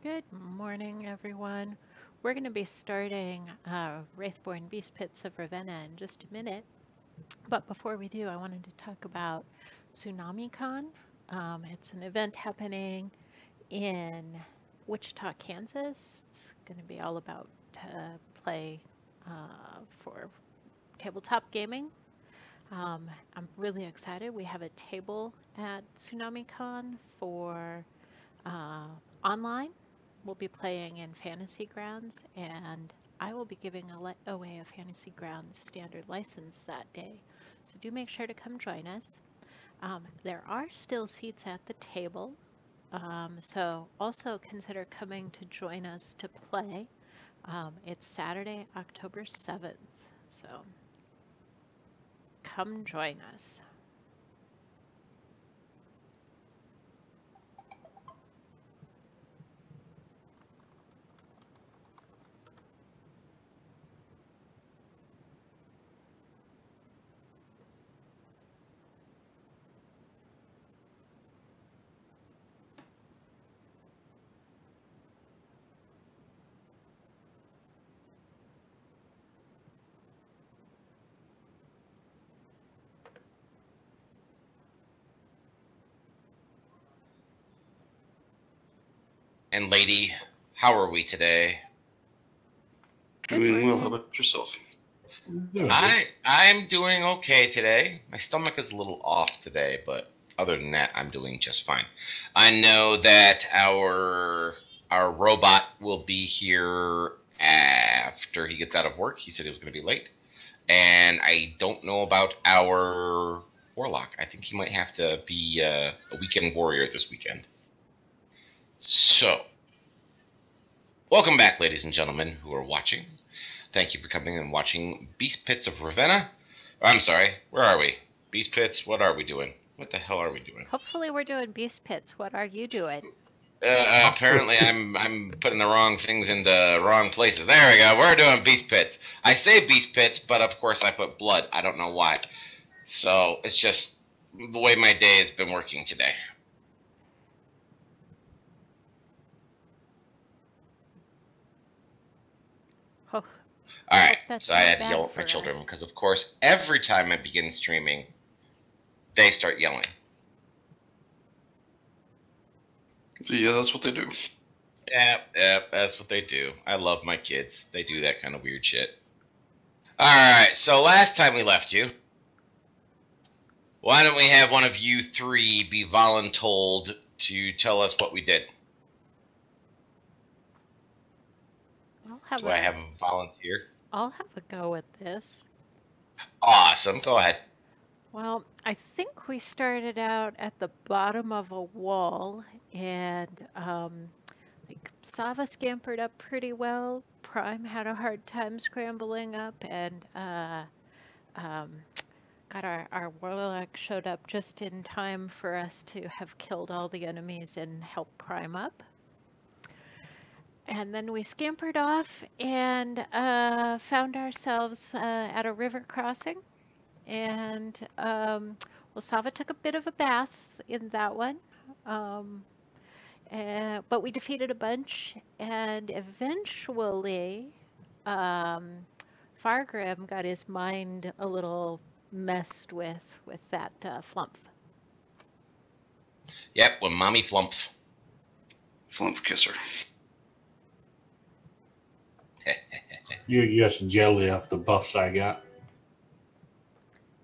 Good morning, everyone. We're going to be starting Wraithborne Beast Pits of Ravenna in just a minute. But before we do, I wanted to talk about TsunamiCon. It's an event happening in Wichita, Kansas. It's going to be all about play for tabletop gaming. I'm really excited. We have a table at TsunamiCon for online. We'll be playing in Fantasy Grounds, and I will be giving away a Fantasy Grounds standard license that day. So do make sure to come join us. There are still seats at the table, so also consider coming to join us to play. It's Saturday, October 7th, so come join us. And lady, how are we today? Doing well. How about yourself? I'm doing okay today. My stomach is a little off today, but other than that, I'm doing just fine. I know that our robot will be here after he gets out of work. He said he was going to be late. And I don't know about our warlock. I think he might have to be a weekend warrior this weekend. So, welcome back, ladies and gentlemen who are watching. Thank you for coming and watching Beast Pits of Ravenna. I'm sorry, where are we? Beast Pits, what are we doing? What the hell are we doing? Hopefully we're doing Beast Pits. What are you doing? Apparently I'm putting the wrong things in the wrong places. There we go, we're doing Beast Pits. I say Beast Pits, but of course I put blood. I don't know why. So, it's just the way my day has been working today. Oh, Alright, that's so I not had to bad yell at for my children us. because, of course, every time I begin streaming, they start yelling. Yeah, that's what they do. Yep, that's what they do. I love my kids. They do that kind of weird shit. Alright, so last time we left you, why don't we have one of you three be voluntold to tell us what we did? Do I have a volunteer? I'll have a go at this. Awesome, go ahead. Well, I think we started out at the bottom of a wall, and like Sava scampered up pretty well. Prime had a hard time scrambling up, and got our warlock showed up just in time for us to have killed all the enemies and help Prime up. And then we scampered off and found ourselves at a river crossing. And well, Sava took a bit of a bath in that one. But we defeated a bunch, and eventually Fargrim got his mind a little messed with that flump. Yep, when Mommy Flump. Flump kisser. You're just jelly off the buffs I got.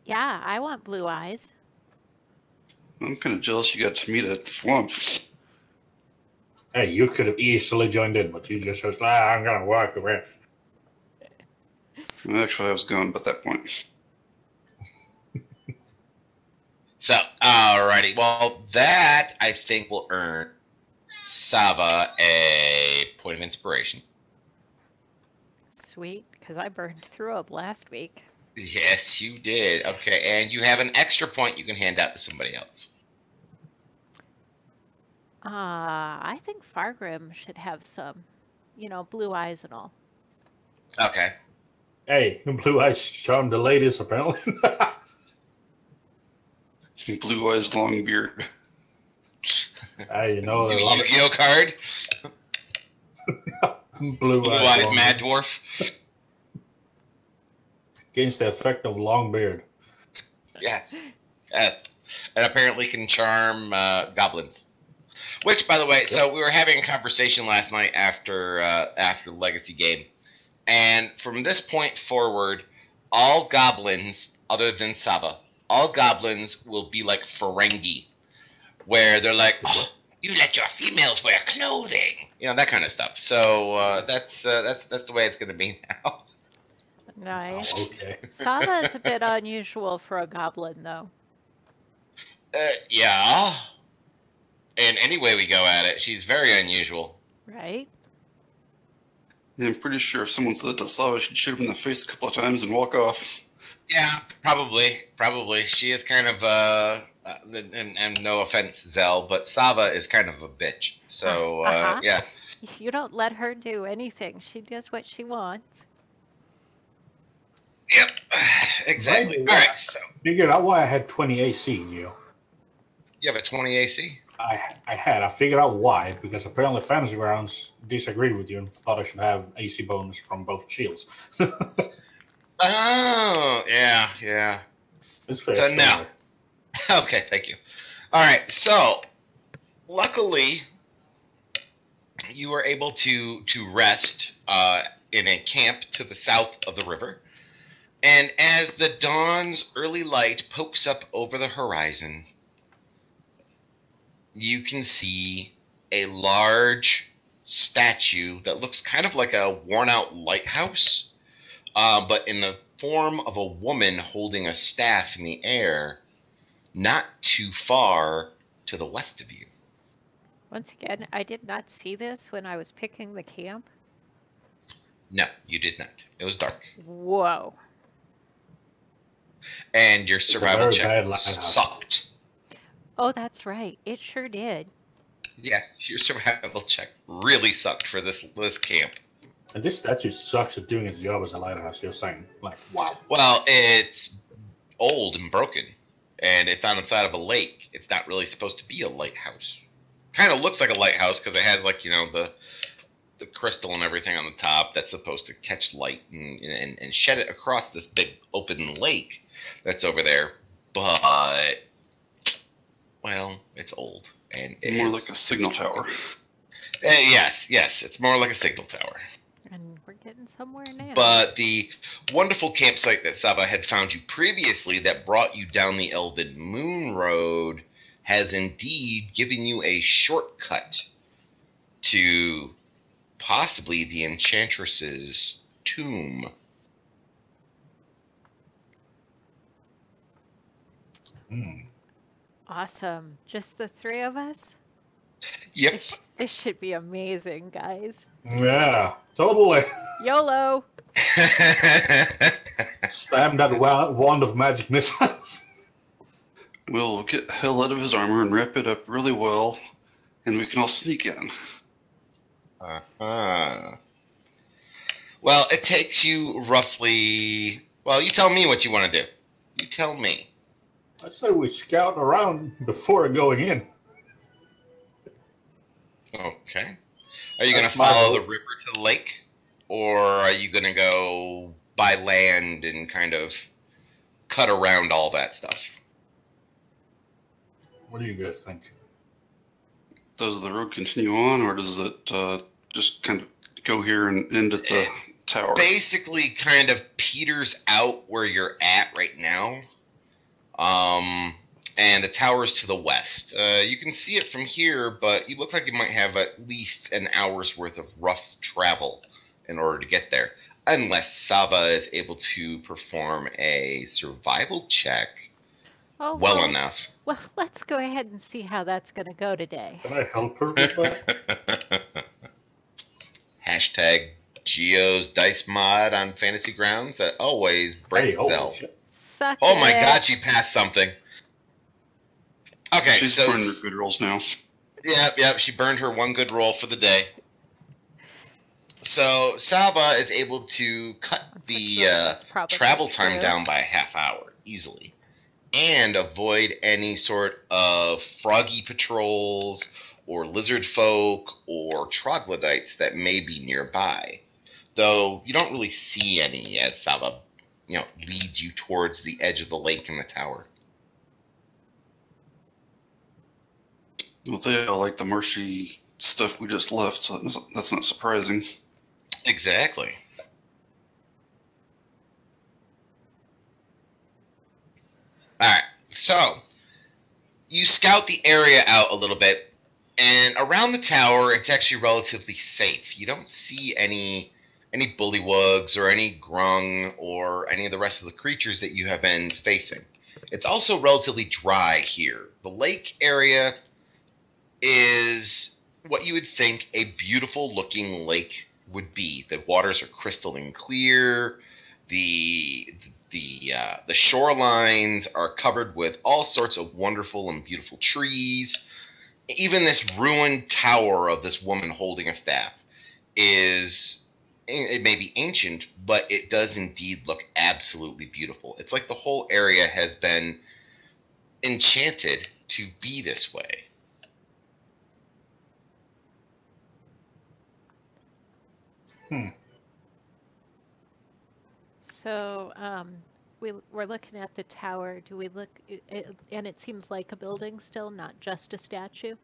Yeah, I want blue eyes. I'm kind of jealous you got to meet a Flump. Hey, you could have easily joined in, but you just said, I'm going to walk away. Actually, I was going at that point. So, alrighty. Well, that, I think, will earn Sava a point of inspiration. Sweet, because I burned through up last week. Yes, you did. Okay, and you have an extra point you can hand out to somebody else. I think Fargrim should have some, blue eyes and all. Okay. Hey, blue eyes charm the ladies, apparently. Blue eyes, long beard. Hey, Yu-Gi-Oh card? Blue eyes, long Mad beard. Dwarf. Against the effect of long beard. Yes. Yes. And apparently can charm goblins. Which, by the way, so we were having a conversation last night after the Legacy game. And from this point forward, all goblins, other than Saba, all goblins will be like Ferengi, where they're like, oh, you let your females wear clothing, that kind of stuff. So that's the way it's going to be now. Nice. Oh, okay. Saba is a bit unusual for a goblin, though. Yeah. And any way we go at it, she's very unusual. Right? Yeah, I'm pretty sure if someone said that to Sava, she'd shoot him in the face a couple of times and walk off. Yeah, probably. She is kind of and no offense, Zell, but Sava is kind of a bitch. So yeah. You don't let her do anything. She does what she wants. Yep, exactly. All right, so Figured out why I had 20 AC, Gio. You have a 20 AC? I figured out why, because apparently Fantasy Grounds disagreed with you and thought I should have AC bonus from both shields. Oh, yeah. It's fair. So now, okay, thank you. All right, so luckily you were able to rest in a camp to the south of the river. And as the dawn's early light pokes up over the horizon, you can see a large statue that looks kind of like a worn-out lighthouse, but in the form of a woman holding a staff in the air, not too far to the west of you. Once again, I did not see this when I was picking the camp. No, you did not. It was dark. Whoa. And your survival check lighthouse. sucked. Oh, that's right. It sure did. Yeah, your survival check really sucked for this camp. And this statue sucks at doing its job as a lighthouse, you're saying. Like, wow. Well, it's old and broken, and it's on the side of a lake. It's not really supposed to be a lighthouse. Kind of looks like a lighthouse because it has, like, the crystal and everything on the top that's supposed to catch light and shed it across this big open lake that's over there. But, well, it's old. And it More is like a signal tower. Yes, it's more like a signal tower. And we're getting somewhere now. But the wonderful campsite that Saba had found you previously that brought you down the Elven Moon Road has indeed given you a shortcut to possibly the Enchantress's tomb. Awesome. Just the three of us? Yep. This should be amazing, guys. Yeah, totally. YOLO! Spam that wand of magic missiles. We'll get hell out of his armor and wrap it up really well, and we can all sneak in. Uh-huh. Well, it takes you roughly... Well, you tell me what you want to do. You tell me. I say we scout around before going in. Okay. Are you going to follow the river to the lake? Or are you going to go by land and kind of cut around all that stuff? What do you guys think? Does the road continue on, or does it just kind of go here and end at the tower? Basically kind of peters out where you're at right now. And the tower's to the west. You can see it from here, but you look like you might have at least an hour's worth of rough travel in order to get there. Unless Saba is able to perform a survival check well enough. Well, let's go ahead and see how that's going to go today. Can I help her with that? Hashtag Geo's Dice Mod on Fantasy Grounds that always breaks Zell. Suck Oh my it. god, she passed something. Okay, She's so burned her good rolls now. Yep, she burned her one good roll for the day. So Saba is able to cut the travel time down by a half hour easily, and avoid any sort of froggy patrols or lizard folk or troglodytes that may be nearby. Though you don't really see any as Sava, leads you towards the edge of the lake and the tower. Well, they all like the marshy stuff we just left, so that's not surprising. Exactly. Alright, so you scout the area out a little bit, and around the tower, it's actually relatively safe. You don't see any bullywugs or any grung or any of the rest of the creatures that you have been facing. It's also relatively dry here. The lake area is what you would think a beautiful looking lake would be. The waters are crystalline clear. The shorelines are covered with all sorts of wonderful and beautiful trees. Even this ruined tower of this woman holding a staff it may be ancient, but it does indeed look absolutely beautiful. It's like the whole area has been enchanted to be this way. So we're looking at the tower. Do we look, and it seems like a building still, not just a statue?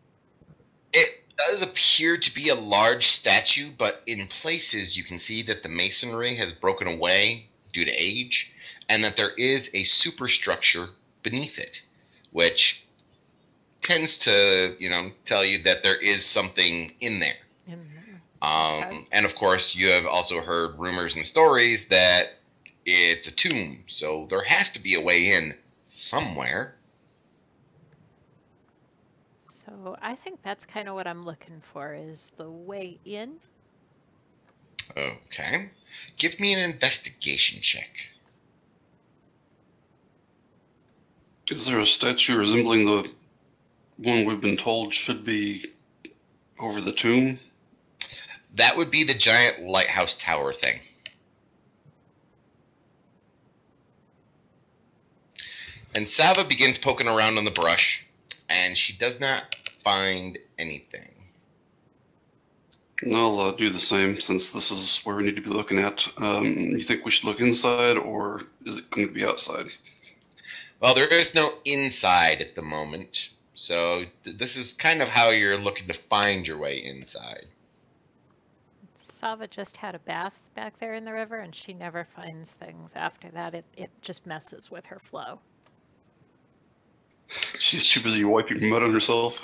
It does appear to be a large statue, but in places you can see that the masonry has broken away due to age, and that there is a superstructure beneath it, which tends to, tell you that there is something in there. Okay. And of course, you have also heard rumors and stories that it's a tomb, so there has to be a way in somewhere. So I think that's kind of what I'm looking for, is the way in. Okay. Give me an investigation check. Is there a statue resembling the one we've been told should be over the tomb? That would be the giant lighthouse tower thing. And Sava begins poking around in the brush, and she does not find anything. I'll do the same, since this is where we need to be looking at. You think we should look inside, or is it going to be outside? Well, there is no inside at the moment, so this is kind of how you're looking to find your way inside. Sava just had a bath back there in the river, and she never finds things after that. It just messes with her flow. She's too busy wiping mud on herself.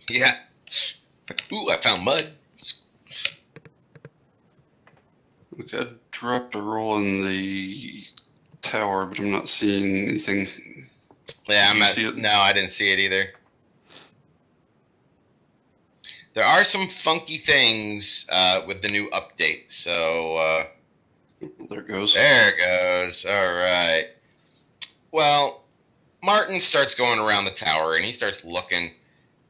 Yeah. Ooh, I found mud. Okay, I dropped a roll in the tower, but I'm not seeing anything. Yeah, Did you see it? No, I didn't see it either. There are some funky things with the new update, so... There it goes. There it goes. All right. Well, Martin starts going around the tower, and he starts looking,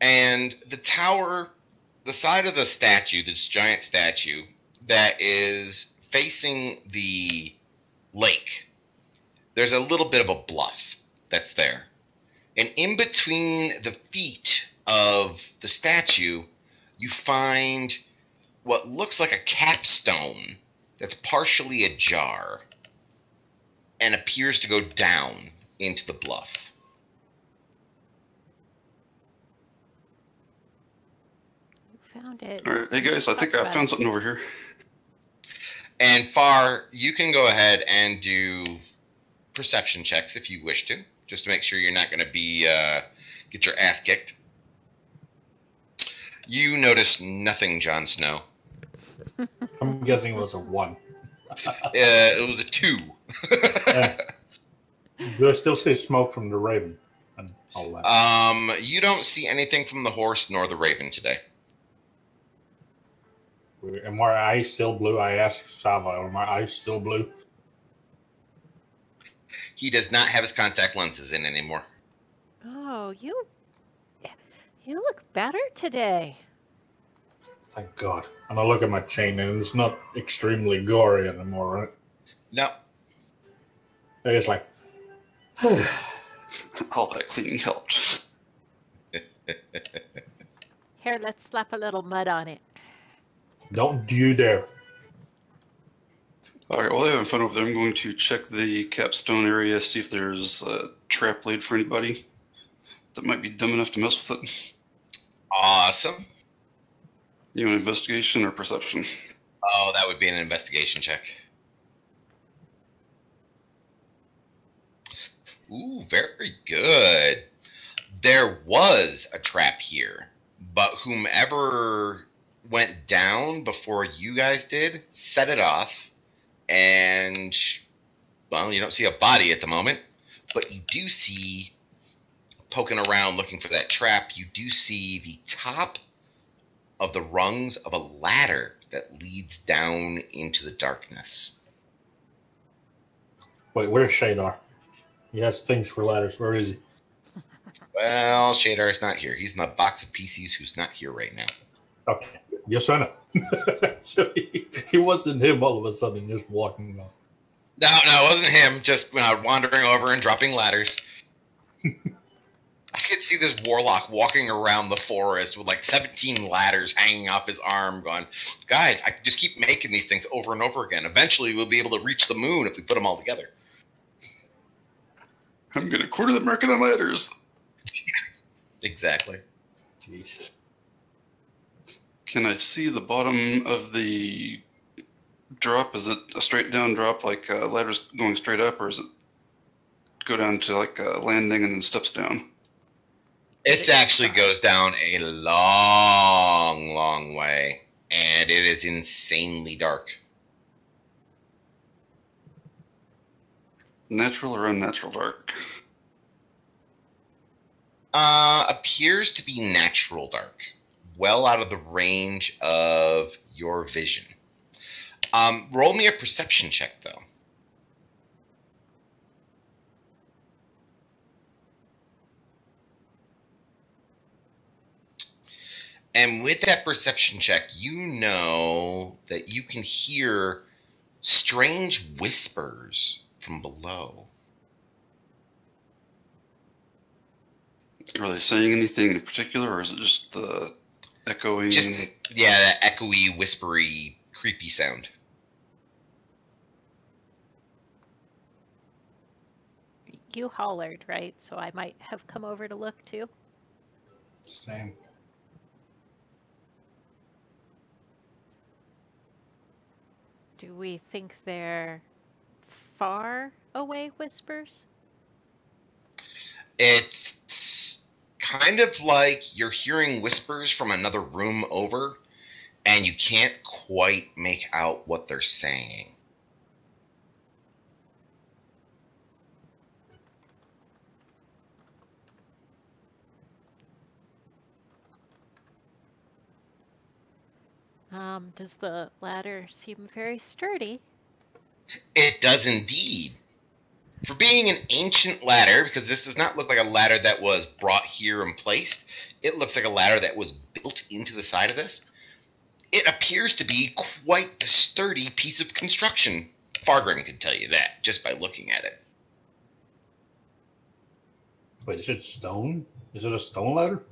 and the tower, the side of the statue, this giant statue, that is facing the lake, there's a little bit of a bluff that's there. And in between the feet of the statue, you find what looks like a capstone that's partially ajar and appears to go down into the bluff. You found it. All right, hey guys, I think I found something over here. And Far, you can go ahead and do perception checks if you wish to, just to make sure you're not going to be get your ass kicked. You notice nothing, Jon Snow. I'm guessing it was a 1. It was a 2. Do I still see smoke from the Raven and all that? You don't see anything from the horse nor the Raven today. And my eyes still blue? I asked Sava, are my eyes still blue? He does not have his contact lenses in anymore. Oh, you look better today. Thank God. And I look at my chain and it's not extremely gory anymore, right? No. It's like... All that cleaning helped. Here, let's slap a little mud on it. Don't you dare. All right, while they're having fun over there, I'm going to check the capstone area, see if there's a trap laid for anybody that might be dumb enough to mess with it. Awesome. You want investigation or perception? Oh, that would be an investigation check. Ooh, very good. There was a trap here, but whomever went down before you guys did set it off, and, well, you don't see a body at the moment, but you do see, poking around looking for that trap, you do see the top of the rungs of a ladder that leads down into the darkness. Wait, where's Shadar? He has things for ladders. Where is he? Well, Shadar's not here. He's in the box of PCs who's not here right now. Okay. Yes or no? So he wasn't him all of a sudden just walking off. No, it wasn't him. Just wandering over and dropping ladders. I could see this warlock walking around the forest with like 17 ladders hanging off his arm going, guys, I could just keep making these things over and over again. Eventually we'll be able to reach the moon if we put them all together. I'm going to quarter the market on ladders. Exactly. Jesus. Can I see the bottom of the drop? Is it a straight down drop, like ladders going straight up, or is it go down to like a landing and then steps down? It actually goes down a long, long way, and it is insanely dark. Natural or unnatural dark? Appears to be natural dark. Well out of the range of your vision. Roll me a perception check, though. And with that perception check, you know that you can hear strange whispers from below. Are they saying anything in particular, or is it just the echoing? Just, yeah, that echoey, whispery, creepy sound. You hollered, right? So I might have come over to look too. Same. Do we think they're far away whispers? It's kind of like you're hearing whispers from another room over, and you can't quite make out what they're saying. Does the ladder seem very sturdy? It does indeed. For being an ancient ladder, because this does not look like a ladder that was brought here and placed, it looks like a ladder that was built into the side of this. It appears to be quite a sturdy piece of construction. Fargrim could tell you that, just by looking at it. Wait, is it stone? Is it a stone ladder?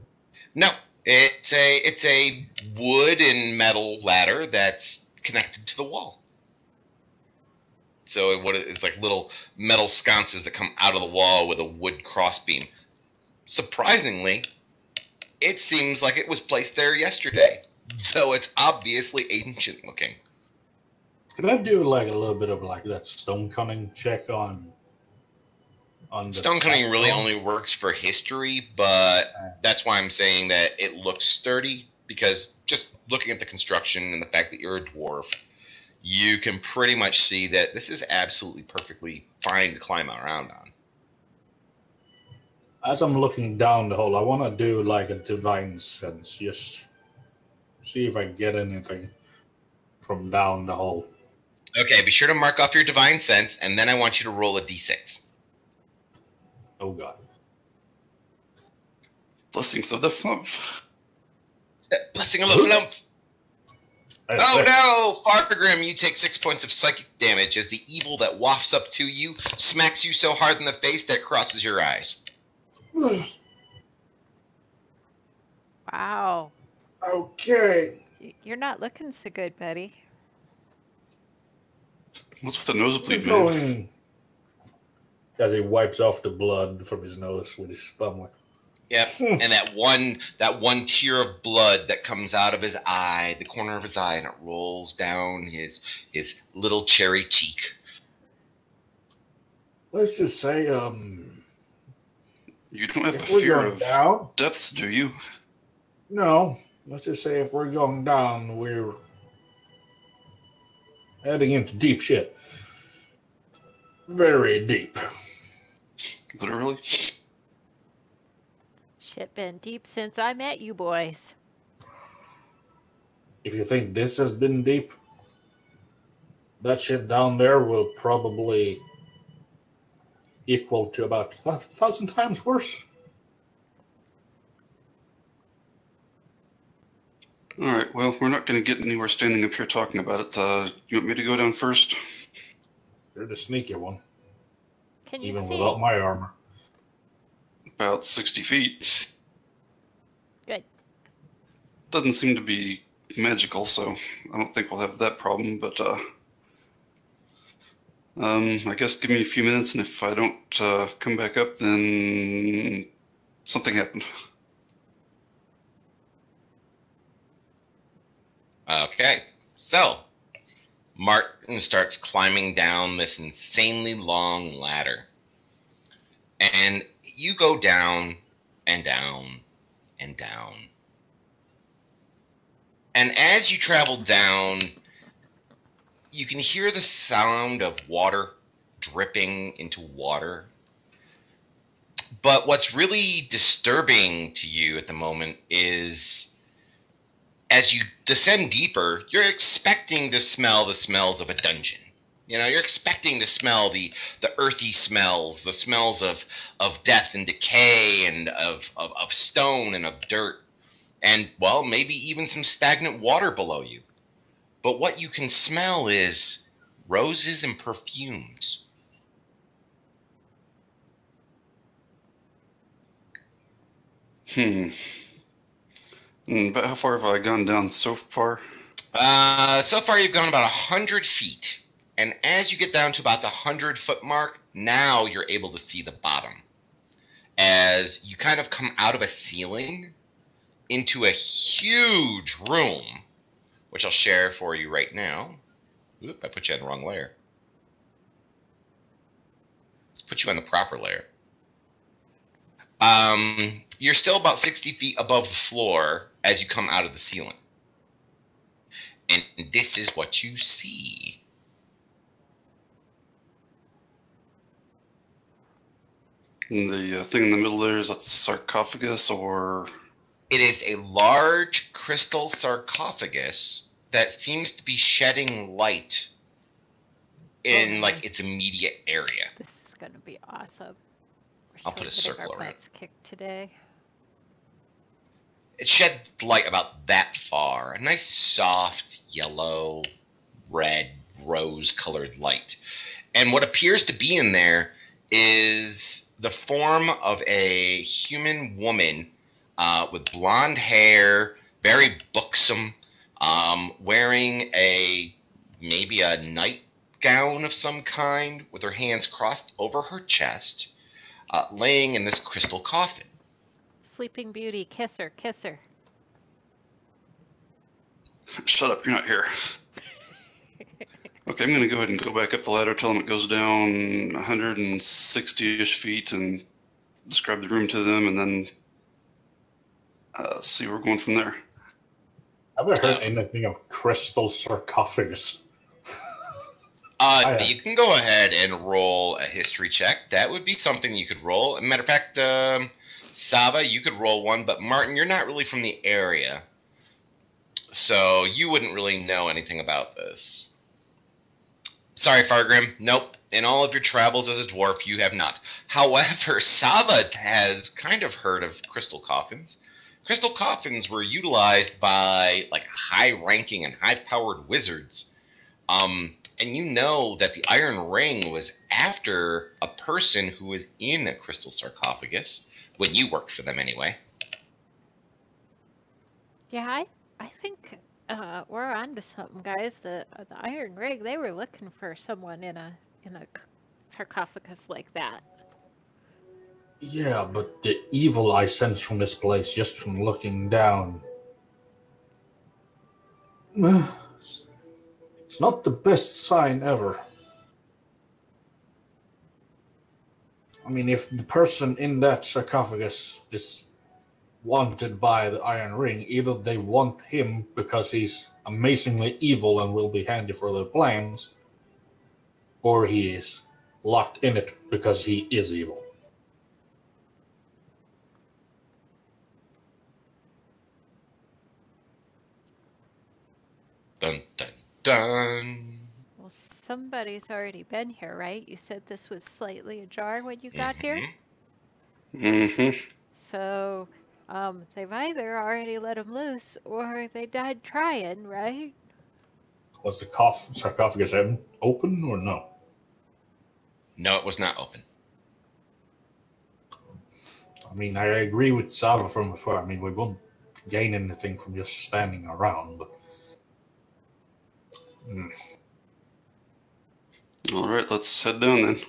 No, it's a wood and metal ladder that's connected to the wall. So it's like little metal sconces that come out of the wall with a wood crossbeam. Surprisingly, it seems like it was placed there yesterday, though it's obviously ancient looking. Could I do like a little bit of like that stone cunning check on the Stone cunning really capstone? only works for history, but that's why I'm saying that it looks sturdy, because just looking at the construction and the fact that you're a dwarf, you can pretty much see that this is absolutely perfectly fine to climb around on. As I'm looking down the hole, I want to do like a divine sense, just see if I get anything from down the hole. Okay, be sure to mark off your divine sense, and then I want you to roll a d6. Oh god. Blessings of the flump. Blessing of the lump. Oh no! Fargrim, you take 6 points of psychic damage as the evil that wafts up to you smacks you so hard in the face that it crosses your eyes. Wow. Okay. You're not looking so good, buddy. What's with the We're nosebleed, man? going. As he wipes off the blood from his nose with his thumb. Yep. And that one tear of blood that comes out of his eye, the corner of his eye, and it rolls down his little cherry cheek. Let's just say, You don't have a if we're fear going of down, depths, do you? no. Let's just say if we're going down, we're heading into deep shit. Very deep. Literally? Shit been deep since I met you boys. If you think this has been deep, that shit down there will probably equal to about 1,000 times worse. All right, well, we're not going to get anywhere standing up here talking about it. You want me to go down first? You're the sneaky one, Can you even see? without my armor. About 60 feet. Good. Doesn't seem to be magical, so I don't think we'll have that problem, but I guess give me a few minutes, and if I don't come back up, then something happened. Okay, so Martin starts climbing down this insanely long ladder. And you go down and down and down. And as you travel down, you can hear the sound of water dripping into water. But what's really disturbing to you at the moment is as you descend deeper, you're expecting to smell the smells of a dungeon. You know, you're expecting to smell the earthy smells, the smells of death and decay and of stone and of dirt. And, well, maybe even some stagnant water below you. But what you can smell is roses and perfumes. But how far have I gone down so far? So far you've gone about 100 feet. And as you get down to about the 100-foot mark, now you're able to see the bottom. As you kind of come out of a ceiling into a huge room, which I'll share for you right now. Oop, I put you on the wrong layer. Let's put you on the proper layer. You're still about 60 feet above the floor as you come out of the ceiling. And this is what you see. And the thing in the middle there, is that a sarcophagus, or? It is a large crystal sarcophagus that seems to be shedding light in like its immediate area. This is gonna be awesome. I'll put a circle around it. Our butts kicked today. It sheds light about that far. A nice soft yellow, red, rose-colored light. And what appears to be in there is the form of a human woman with blonde hair, very buxom, wearing maybe a nightgown of some kind with her hands crossed over her chest, laying in this crystal coffin. Sleeping Beauty, kiss her, kiss her. Shut up, you're not here. Okay, I'm going to go ahead and go back up the ladder, tell them it goes down 160-ish feet, and describe the room to them, and then see where we're going from there. I've never heard anything of crystal sarcophagus. You can go ahead and roll a history check. That would be something you could roll. As a matter of fact, Sava, you could roll one, but Martin, you're not really from the area, so you wouldn't really know anything about this. Sorry, Fargrim. Nope. In all of your travels as a dwarf, you have not. However, Sava has kind of heard of crystal coffins. Crystal coffins were utilized by like high-ranking and high-powered wizards. And you know that the Iron Ring was after a person who was in a crystal sarcophagus, when you worked for them anyway. Yeah, I think we're on to something, guys. The Iron Ring, they were looking for someone in a sarcophagus like that. Yeah, but the evil I sense from this place just from looking down. It's not the best sign ever. I mean, if the person in that sarcophagus is wanted by the Iron Ring, either they want him because he's amazingly evil and will be handy for their plans, or he is locked in it because he is evil. Dun dun dun. Well, somebody's already been here, right? You said this was slightly ajar when you got here? Mm-hmm. So, they've either already let him loose or they died trying, right? Was the sarcophagus open or no? No, it was not open. I mean, I agree with Sava from before. I mean, we won't gain anything from just standing around, but. All right, let's head down then.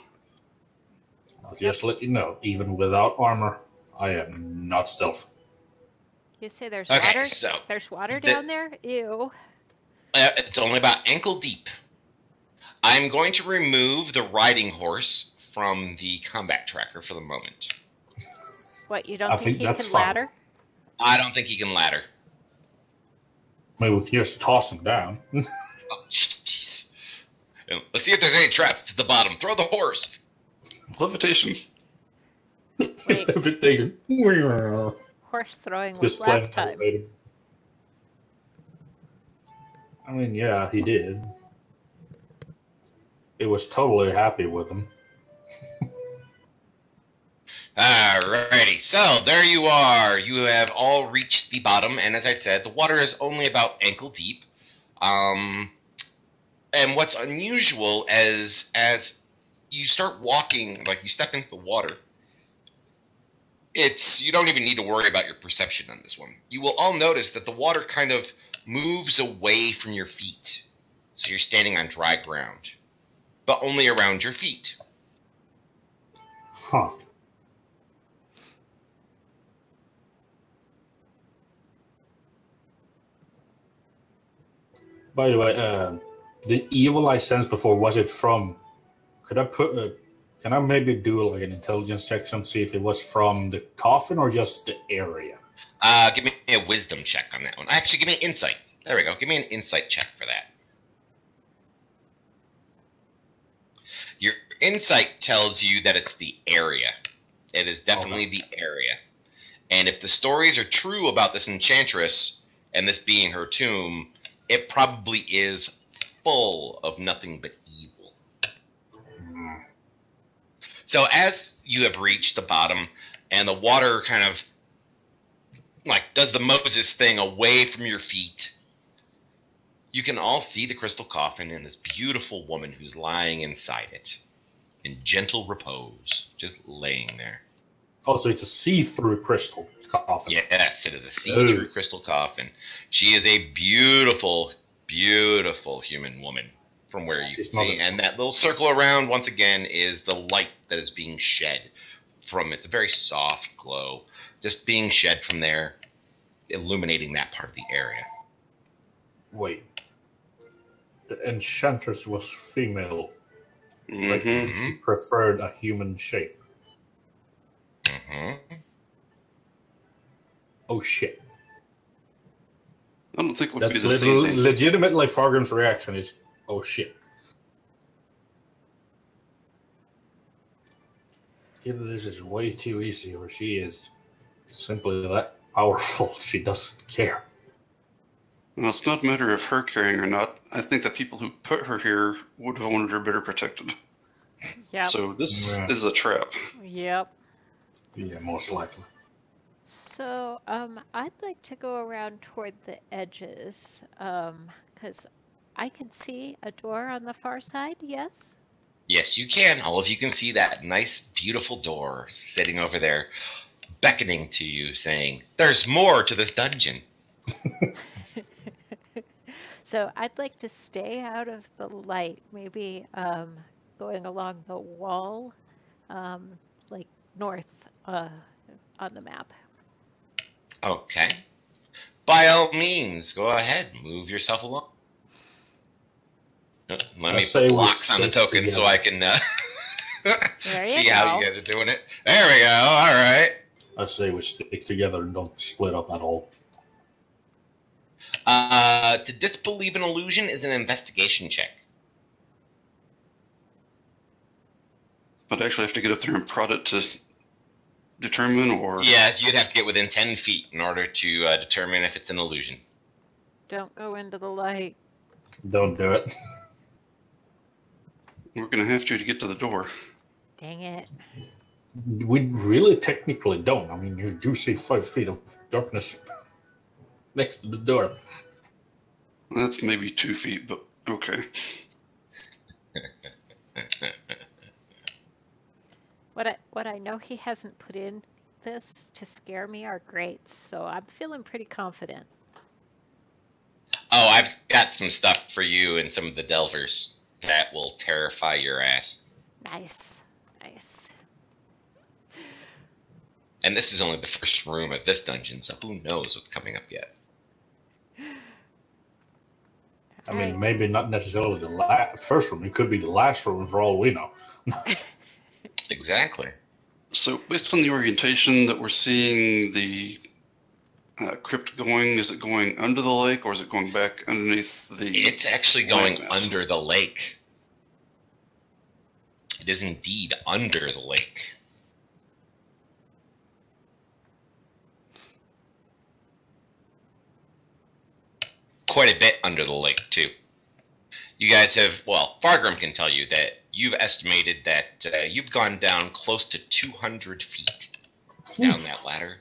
I'll just let you know, even without armor, I am not stealth. You say there's Okay, water? so There's water down there? Ew. it's only about ankle deep. I'm going to remove the riding horse from the combat tracker for the moment. What, you don't I think think he that's can fine. ladder? I don't think he can ladder. Maybe we can just toss him down. Oh, jeez. Let's see if there's any traps at the bottom. Throw the horse. Levitation. Wait. Levitation. Horse throwing was Just playing last time. elevator. I mean, yeah, he did. It was totally happy with him. Alrighty, so there you are. You have all reached the bottom, and as I said, the water is only about ankle deep. And what's unusual as you start walking, like you step into the water, you don't even need to worry about your perception on this one. You will all notice that the water kind of moves away from your feet, so you're standing on dry ground, but only around your feet. Huh. By the way, the evil I sensed before, was it from... Can I maybe do like an intelligence check to see if it was from the coffin or just the area? Give me a wisdom check on that one. Actually, give me an insight. There we go. Give me an insight check for that. Your insight tells you that it's the area. It is definitely the area. And if the stories are true about this enchantress and this being her tomb, it probably is full of nothing but evil. So as you have reached the bottom and the water kind of like does the Moses thing away from your feet, you can all see the crystal coffin and this beautiful woman who's lying inside it in gentle repose, just laying there. Oh, so it's a see-through crystal coffin. Yes, it is a see-through crystal coffin. She is a beautiful, beautiful human woman from where you can see. And that little circle around, once again, is the light that is being shed from it's a very soft glow, just being shed from there, illuminating that part of the area. Wait. The enchantress was female. Right? Mm-hmm. She preferred a human shape. Mm-hmm. Oh shit. I don't think it would That's be this easy. legitimately Fargrim's reaction is, oh shit. Either this is way too easy or she is simply that powerful she doesn't care. Well, it's not a matter of her caring or not. I think the people who put her here would have wanted her better protected. Yep. So this is a trap. Yep. Yeah, most likely. So, I'd like to go around toward the edges, because I can see a door on the far side, yes? Yes, you can. All of you can see that nice, beautiful door sitting over there, beckoning to you, saying, "There's more to this dungeon." So I'd like to stay out of the light, maybe going along the wall, um, like north on the map. Okay. By all means, go ahead. Move yourself along. Let me put blocks on the token so I can see how you guys are doing it. There we go. All right. I say we stick together and don't split up at all. To disbelieve an illusion is an investigation check. But I actually have to get up there and prod it to determine, or... Yeah, you'd have to get within 10 feet in order to determine if it's an illusion. Don't go into the light. Don't do it. We're going to have to get to the door. Dang it. We really technically don't. I mean, you do see 5 feet of darkness next to the door. That's maybe 2 feet, but okay. What I know he hasn't put in this to scare me are grates, so I'm feeling pretty confident. Oh, I've got some stuff for you and some of the Delvers that will terrify your ass. Nice, nice. And this is only the first room of this dungeon, so who knows what's coming up yet. I mean, maybe not necessarily the first room. It could be the last room for all we know. Exactly. So, based on the orientation that we're seeing the crypt going, is it going under the lake, or is it going back underneath the... It's actually going landmass? under the lake. It is indeed under the lake. Quite a bit under the lake, too. You guys have, well, Fargrim can tell you that you've estimated that you've gone down close to 200 feet down that ladder.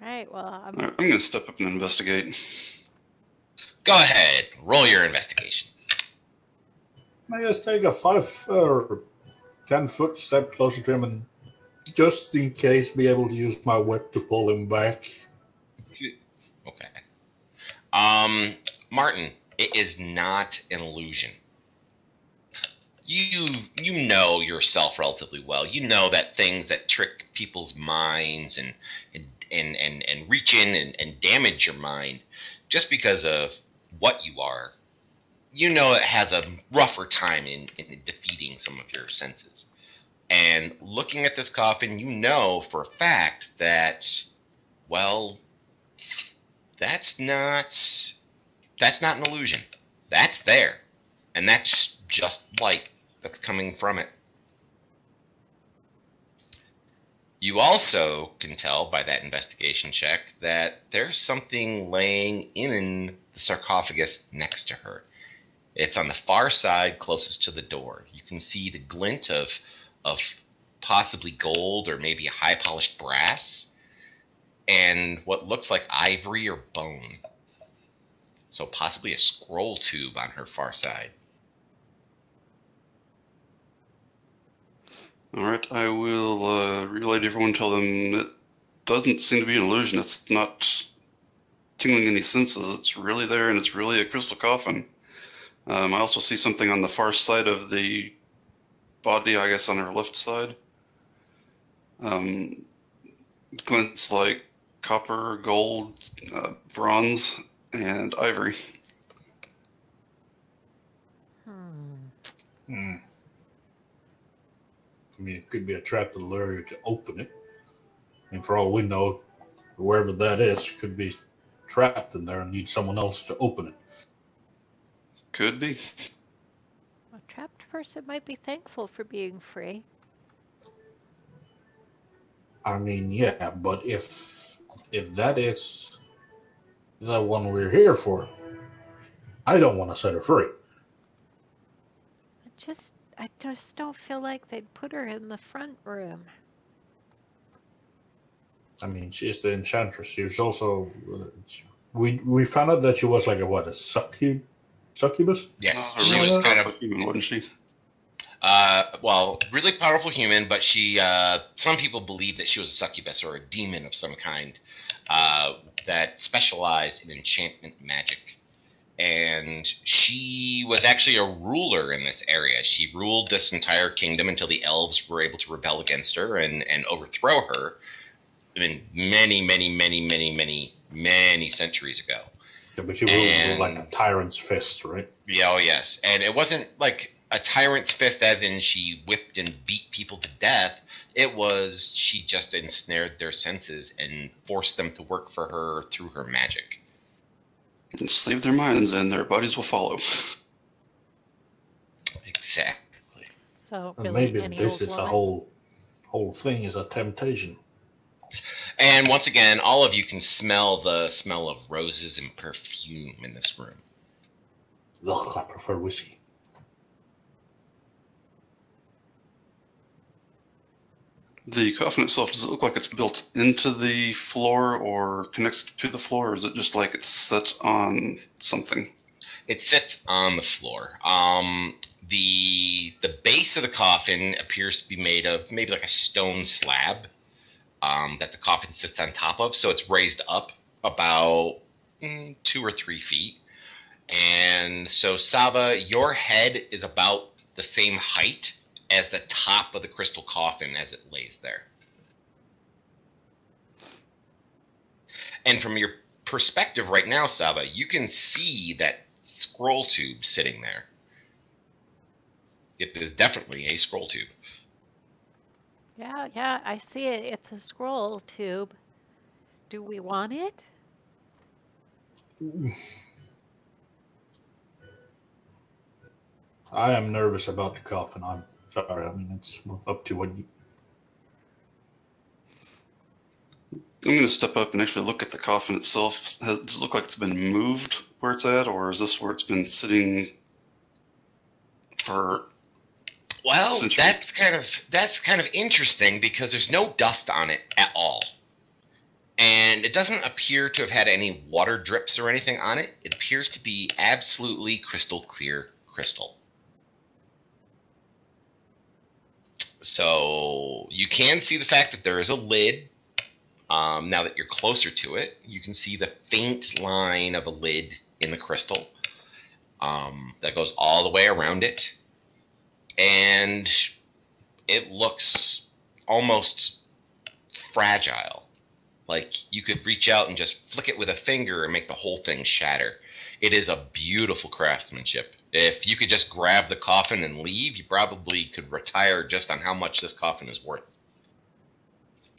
All right, well, I'm going to step up and investigate. Go ahead, roll your investigation. I just take a 5 or 10 foot step closer to him and just in case be able to use my whip to pull him back. Okay. Martin, it is not an illusion. You know yourself relatively well. You know that things that trick people's minds and reach in and damage your mind just because of what you are, you know it has a rougher time in defeating some of your senses. And looking at this coffin, you know for a fact that, well, that's not an illusion. That's there. And that's just light that's coming from it. You also can tell by that investigation check that there's something laying in the sarcophagus next to her. It's on the far side closest to the door. You can see the glint of possibly gold or maybe high polished brass and what looks like ivory or bone. So possibly a scroll tube on her far side. All right, I will relay to everyone, tell them it doesn't seem to be an illusion. It's not tingling any senses. It's really there, and it's really a crystal coffin. I also see something on the far side of the body, I guess on her left side. Glints like copper, gold, bronze, and ivory. I mean, it could be a trap to lure you to open it. And for all we know, wherever that is could be trapped in there and need someone else to open it. Could be. A trapped person might be thankful for being free. I mean, yeah, but if that is the one we're here for, I don't want to set her free. I just don't feel like they'd put her in the front room. I mean, she's the enchantress. She's also we found out that she was like a succubus? Yes, She was kind of human, wasn't she? Well, really powerful human, but she. Some people believe that she was a succubus or a demon of some kind that specialized in enchantment magic. And she was actually a ruler in this area. She ruled this entire kingdom until the elves were able to rebel against her and overthrow her. I mean, many centuries ago. Yeah, but she ruled like a tyrant's fist, right? Yeah, oh yes. And it wasn't like a tyrant's fist as in she whipped and beat people to death. It was she just ensnared their senses and forced them to work for her through her magic. Enslave their minds and their bodies will follow. Exactly. So And really, maybe this is a whole thing is a temptation. And once again, all of you can smell the smell of roses and perfume in this room. Ugh, I prefer whiskey. The coffin itself, does it look like it's built into the floor or connects to the floor, or is it just like it's set on something? It sits on the floor. The base of the coffin appears to be made of maybe like a stone slab that the coffin sits on top of, so it's raised up about 2 or 3 feet. And so, Sava, your head is about the same height as the top of the crystal coffin as it lays there. And from your perspective right now, Sava, you can see that scroll tube sitting there. It is definitely a scroll tube. Yeah, I see it. It's a scroll tube. Do we want it? I am nervous about the coffin. I'm sorry. I mean, it's up to what you... I'm going to step up and actually look at the coffin itself. Does it look like it's been moved where it's at, or is this where it's been sitting for... Well, that's kind of interesting because there's no dust on it at all. And it doesn't appear to have had any water drips or anything on it. It appears to be absolutely crystal clear crystal. So you can see the fact that there is a lid. Now that you're closer to it, you can see the faint line of a lid in the crystal that goes all the way around it. And it looks almost fragile. Like you could reach out and just flick it with a finger and make the whole thing shatter. It is a beautiful craftsmanship. If you could just grab the coffin and leave, you probably could retire just on how much this coffin is worth.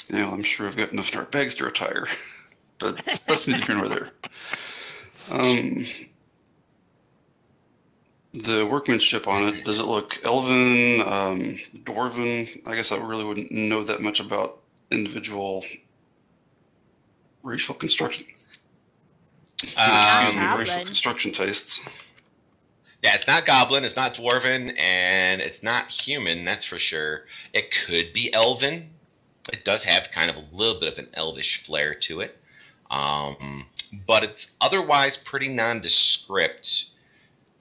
Yeah, well, I'm sure I've got enough in our bags to retire. But that's neither here nor there. The workmanship on it, does it look elven, dwarven? I guess I really wouldn't know that much about individual racial construction. Racial construction tastes. Yeah, it's not goblin, it's not dwarven, and it's not human, that's for sure. It could be elven. It does have kind of a little bit of an elvish flair to it. But it's otherwise pretty nondescript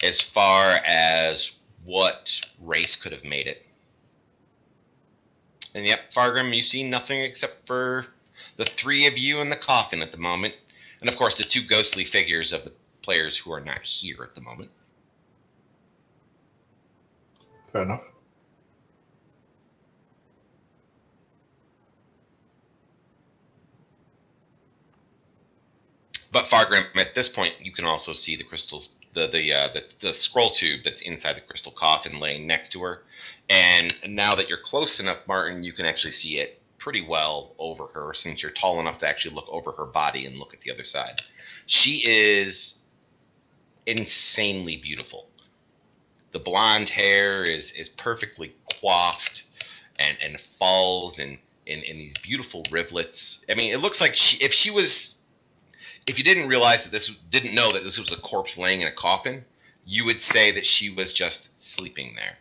as far as what race could have made it. And yep, Fargrim, you see nothing except for the 3 of you in the coffin at the moment. And of course the 2 ghostly figures of the players who are not here at the moment. Fair enough. But Fargrim, at this point, you can also see the crystals, the scroll tube that's inside the crystal coffin laying next to her. And now that you're close enough, Martin, you can actually see it pretty well over her, since you're tall enough to actually look over her body and look at the other side. She is insanely beautiful. The blonde hair is perfectly coiffed and falls in these beautiful rivulets. I mean, it looks like if you didn't know that this was a corpse laying in a coffin, you would say that she was just sleeping there.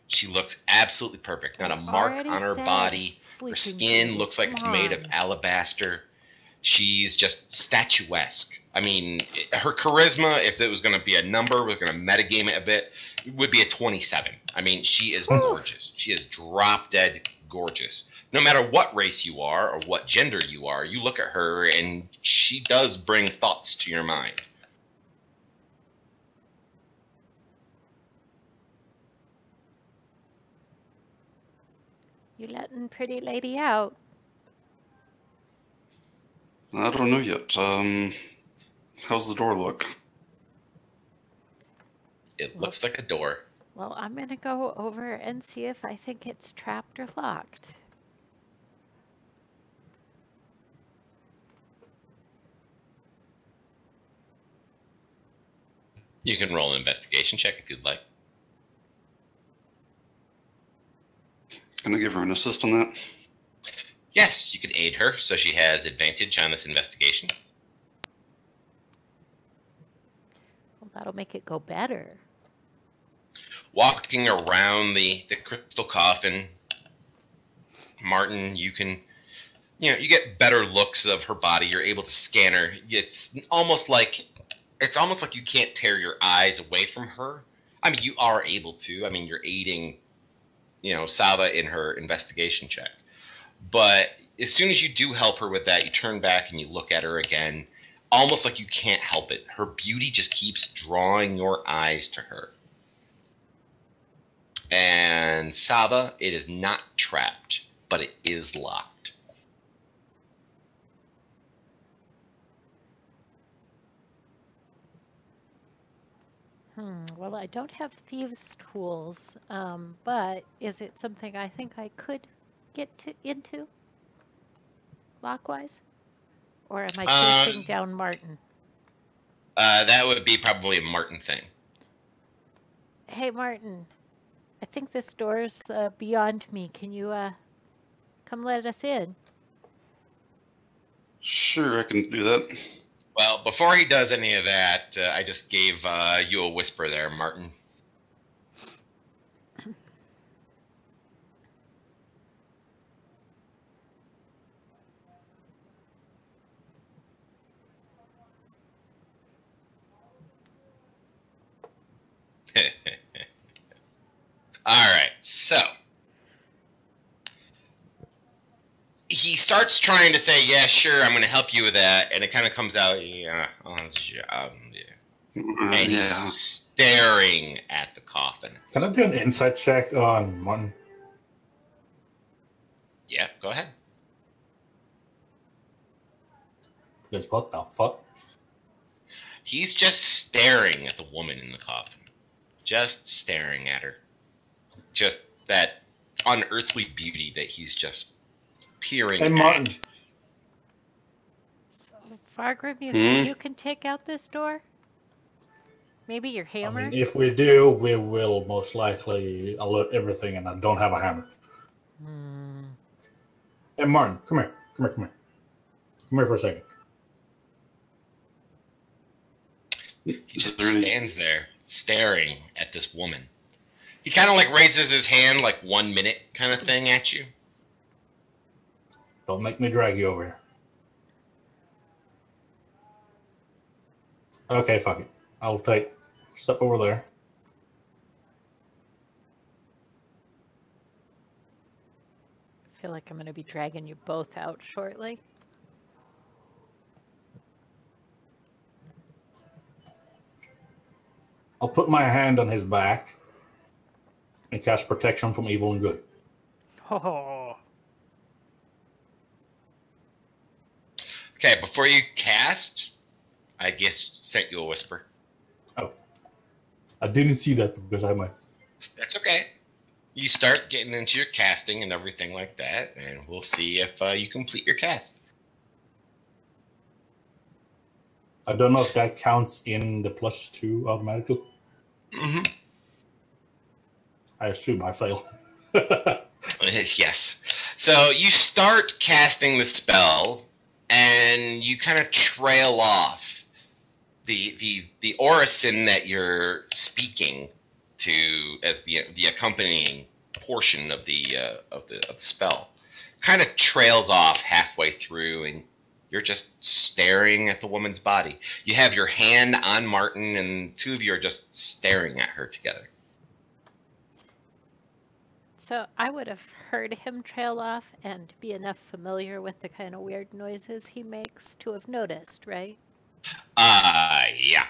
She looks absolutely perfect. Not a mark on her body. Her skin looks like it's made of alabaster. She's just statuesque. I mean, her charisma, if it was going to be a number, we're going to metagame it a bit, it would be a 27. I mean, she is gorgeous. She is drop dead gorgeous. No matter what race you are or what gender you are, you look at her and she does bring thoughts to your mind. You letting pretty lady out? I don't know yet. How's the door look? It looks like a door. Well, I'm going to go over and see if I think it's trapped or locked. You can roll an investigation check if you'd like. Can I give her an assist on that? Yes, you could aid her, so she has advantage on this investigation. Well, that'll make it go better. Walking around the crystal coffin, Martin, you can, you get better looks of her body. You're able to scan her. It's almost like you can't tear your eyes away from her. I mean, you are able to. I mean, you're aiding, Sava in her investigation check. But as soon as you do help her with that, you turn back and you look at her again, almost like you can't help it. Her beauty just keeps drawing your eyes to her. And Sava, it is not trapped, but it is locked. Well, I don't have thieves' tools, but is it something I think I could get into, lock-wise? Or am I chasing down Martin? That would be probably a Martin thing. Hey, Martin, I think this door's beyond me. Can you come let us in? Sure, I can do that. Well, before he does any of that, I just gave you a whisper there, Martin. All right, so he starts trying to say, yeah, sure, I'm going to help you with that, and it kind of comes out, yeah. And he's staring at the coffin. Can I do an insight check on Martin? Yeah, go ahead. Because what the fuck? He's just staring at the woman in the coffin. Just staring at her. Just that unearthly beauty that he's just peering Hey, Martin. at. So, Fargrim, you can take out this door? Maybe your hammer? I mean, if we do, we will most likely alert everything, and I don't have a hammer. Hey, Martin, come here. Come here for a second. He just stands there staring at this woman. He kind of like raises his hand like 1 minute kind of thing at you. Don't make me drag you over here. Okay, fuck it. I'll take a step over there. I feel like I'm going to be dragging you both out shortly. I'll put my hand on his back and cast protection from evil and good. Oh. Okay, before you cast, I guess sent you a whisper. Oh. I didn't see that because I might. That's okay. You start getting into your casting and everything like that, and we'll see if you complete your cast. I don't know if that counts in the +2 automatically. Mm-hmm. I assume I fail. Yes. So you start casting the spell, and you kind of trail off. The orison that you're speaking to as the accompanying portion of the spell kind of trails off halfway through, and You're just staring at the woman's body. You have your hand on Martin, and two of you are just staring at her together. So I would have heard him trail off and be enough familiar with the kind of weird noises he makes to have noticed, right? Yeah.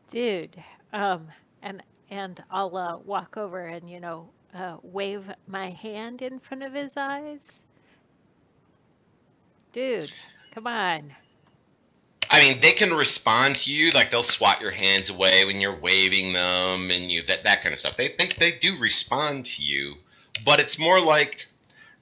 Dude, and I'll walk over and wave my hand in front of his eyes. Dude, come on. I mean, they can respond to you, like they'll swat your hands away when you're waving them, and that kind of stuff. They do respond to you, but it's more like,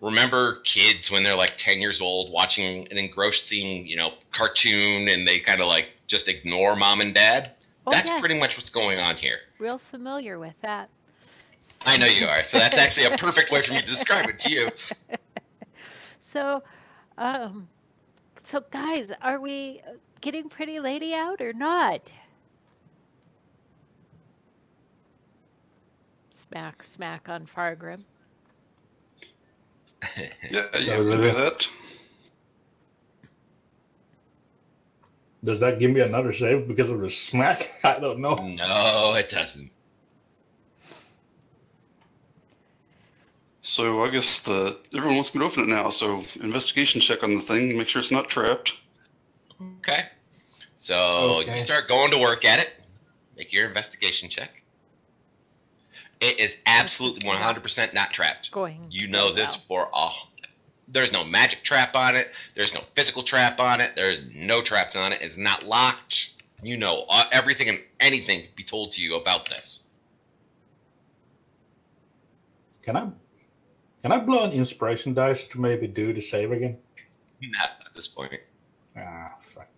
remember kids when they're like 10 years old watching an engrossing, cartoon, and they kind of like just ignore mom and dad? Oh, That's yeah. pretty much what's going on here. Real familiar with that. I know you are, so that's actually a perfect way for me to describe it to you. So guys, are we getting Pretty Lady out or not? Smack on Fargrim. Yeah, we can do that. Does that give me another save because of the smack? I don't know. No, it doesn't. So I guess everyone wants me to open it now, so investigation check on the thing, make sure it's not trapped. Okay. So you start going to work at it. Make your investigation check. It is absolutely 100% not trapped. You know this for all. There's no magic trap on it. There's no physical trap on it. There's no traps on it. It's not locked. You know everything and anything can be told to you about this. Can I blow an inspiration dice to maybe do the save again? Not at this point. Ah, fuck.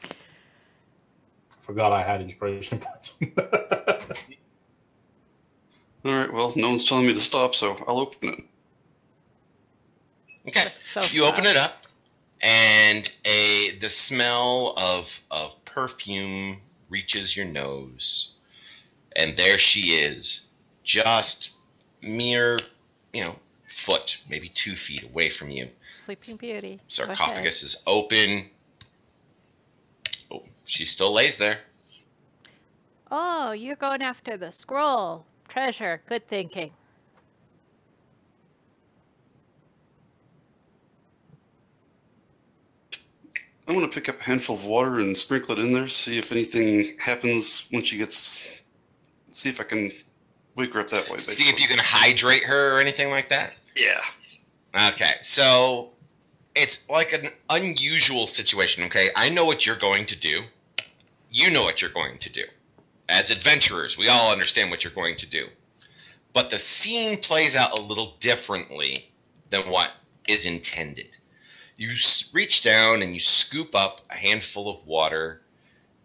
I forgot I had inspiration points. Alright, well, no one's telling me to stop, so I'll open it. Okay, you open it up, and the smell of perfume reaches your nose, and there she is, just mere, foot, maybe 2 feet away from you. Sleeping Beauty. Sarcophagus is open. Oh, she still lays there. Oh, you're going after the scroll. Treasure. Good thinking. I'm going to pick up a handful of water and sprinkle it in there, see if anything happens when she gets... See if I can wake her up that way, basically. See if you can hydrate her or anything like that? Yeah. Okay, so it's like an unusual situation, okay? I know what you're going to do. You know what you're going to do. As adventurers, we all understand what you're going to do. But the scene plays out a little differently than what is intended. You reach down and you scoop up a handful of water,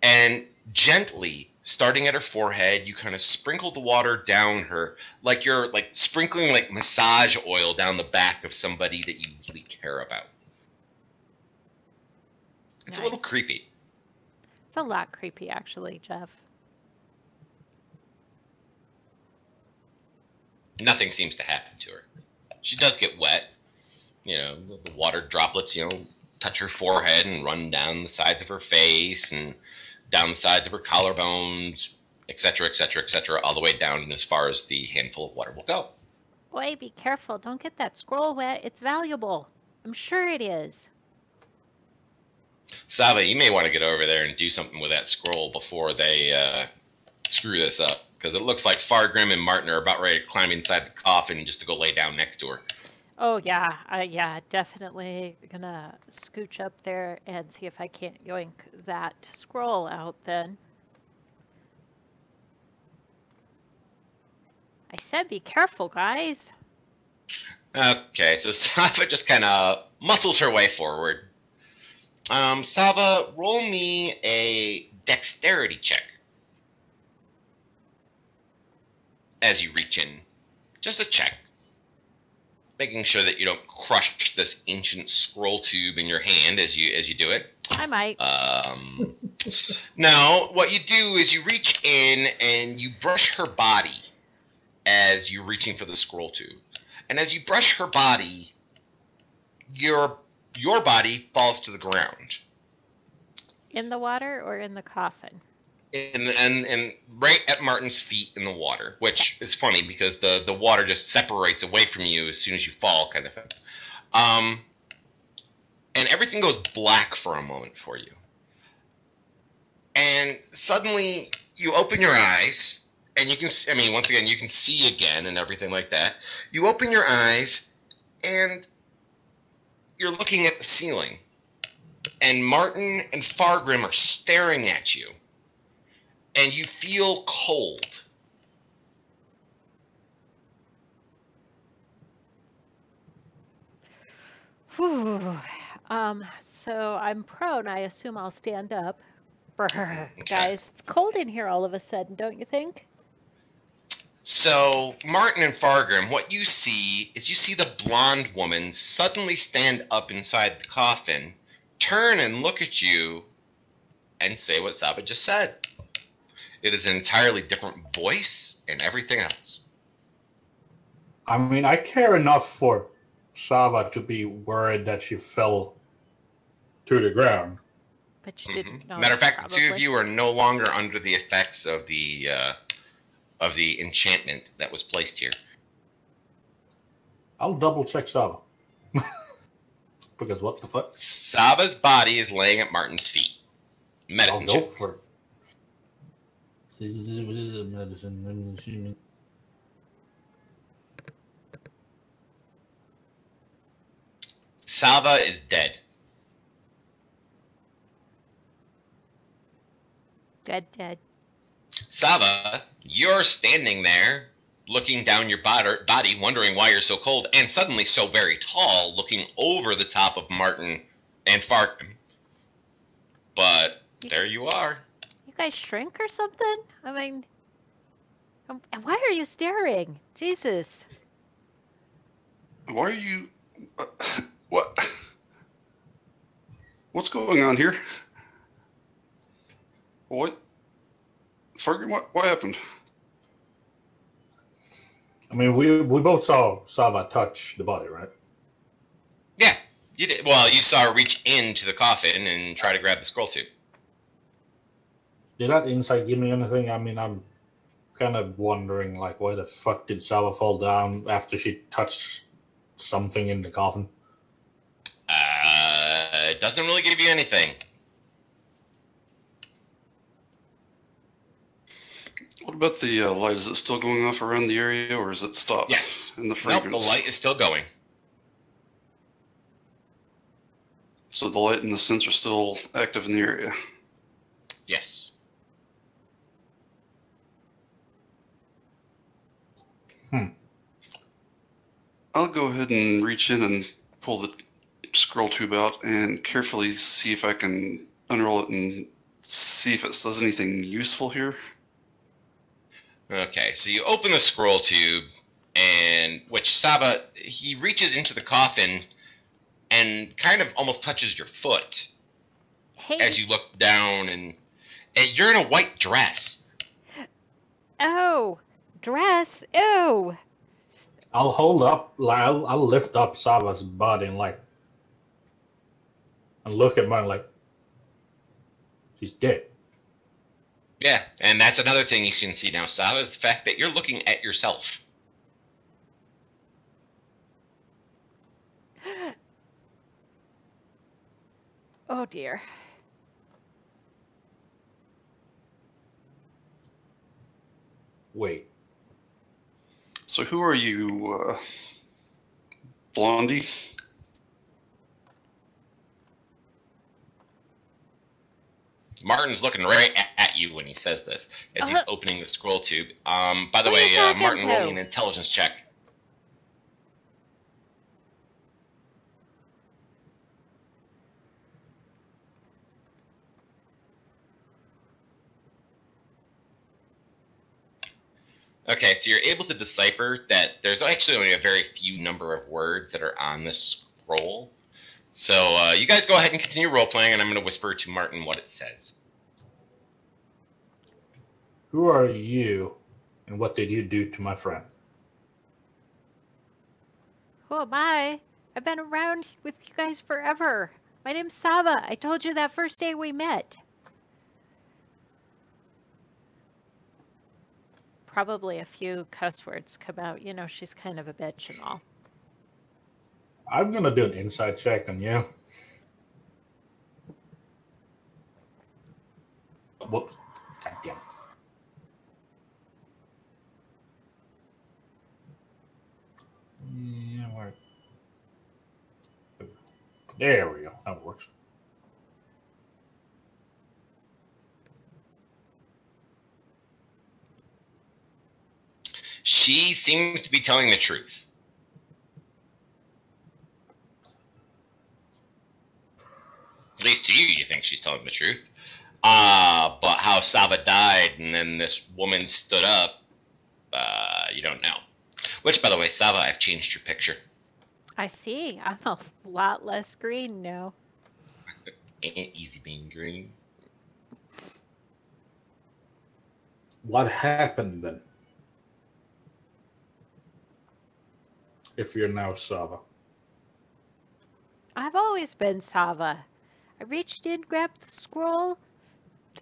and gently, starting at her forehead, you kind of sprinkle the water down her, like you're like sprinkling like massage oil down the back of somebody that you really care about. It's a little creepy. It's a lot creepy, actually, Jeff. Nothing seems to happen to her. She does get wet. The water droplets, touch her forehead and run down the sides of her face and down the sides of her collarbones, etc., etc., etc., all the way down as far as the handful of water will go. Boy, be careful. Don't get that scroll wet. It's valuable. I'm sure it is. Sava, you may want to get over there and do something with that scroll before they screw this up, because it looks like Fargrim and Martin are about ready to climb inside the coffin just to go lay down next to her. Oh, yeah, definitely gonna scooch up there and see if I can't yoink that scroll out then. I said be careful, guys. Okay, so Sava just kind of muscles her way forward. Sava, roll me a dexterity check as you reach in. Just a check. Making sure that you don't crush this ancient scroll tube in your hand as you do it. I might. Now, what you do is you reach in and you brush her body, as you're reaching for the scroll tube. And as you brush her body, your body falls to the ground. In the water or in the coffin? And right at Martin's feet in the water, which is funny because the water just separates away from you as soon as you fall, kind of thing. And everything goes black for a moment for you. And suddenly you open your eyes, and you can, I mean, once again, you can see again and everything like that. You open your eyes, and you're looking at the ceiling. And Martin and Fargrim are staring at you. And you feel cold. Whew. So I'm prone. I assume I'll stand up. Brr, guys, it's cold in here all of a sudden, don't you think? So, Martin and Fargrim, what you see is you see the blonde woman suddenly stand up inside the coffin, turn and look at you, and say what Saba just said. It is an entirely different voice and everything else. I mean, I care enough for Sava to be worried that she fell to the ground. But you didn't know. Matter of fact, probably. the two of you are no longer under the effects of the enchantment that was placed here. I'll double check Sava. Because what the fuck? Saba's body is laying at Martin's feet. Medicine I'll go check. for it. This is a medicine. Saba is dead. Dead. Saba, you're standing there, looking down your body, wondering why you're so cold, and suddenly so very tall, looking over the top of Martin and Fargrim. But there you are. You guys shrink or something? I mean, why are you staring? Jesus. Why are you... what? What's going on here? What? Fergie, what happened? I mean, we both saw Sava touch the body, right? Yeah, you did. Well, you saw her reach into the coffin and try to grab the scroll tube. Did that insight give me anything? I mean, I'm kind of wondering, like, why the fuck did Sava fall down after she touched something in the coffin? It doesn't really give you anything. What about the light? Is it still going off around the area, or is it stopped? Yes. In the Nope, fragrance? the light is still going. So the light and the scents are still active in the area. Yes. I'll go ahead and reach in and pull the scroll tube out and carefully see if I can unroll it and see if it says anything useful here. Okay, so you open the scroll tube, and which Saba, he reaches into the coffin and kind of almost touches your foot Hey. as you look down, and you're in a white dress. Oh, dress. Ew. I'll hold up, I'll lift up Sava's body and look at mine like, she's dead. Yeah, and that's another thing you can see now, Saba, is the fact that you're looking at yourself. Oh dear. Wait, So who are you, Blondie? Martin's looking right at you when he says this, as he's opening the scroll tube. By the What are you way, talking Martin, roll to? me an intelligence check. Okay, so you're able to decipher that there's actually only a very few number of words that are on this scroll. So you guys go ahead and continue role-playing, and I'm going to whisper to Martin what it says. who are you and what did you do to my friend? Who am I? I've been around with you guys forever. My name's Sava. I told you that first day we met. Probably a few cuss words come out. You know, she's kind of a bitch and all. I'm gonna do an inside check on you. Whoops. God damn it. Yeah, where? There we go. That works. She seems to be telling the truth. At least to you, you think she's telling the truth. But how Sava died and then this woman stood up, you don't know. Which, by the way, Sava, I've changed your picture. I see. I'm a lot less green now. Ain't easy being green. What happened then? If you're now Sava. I've always been Sava. I reached in, grabbed the scroll.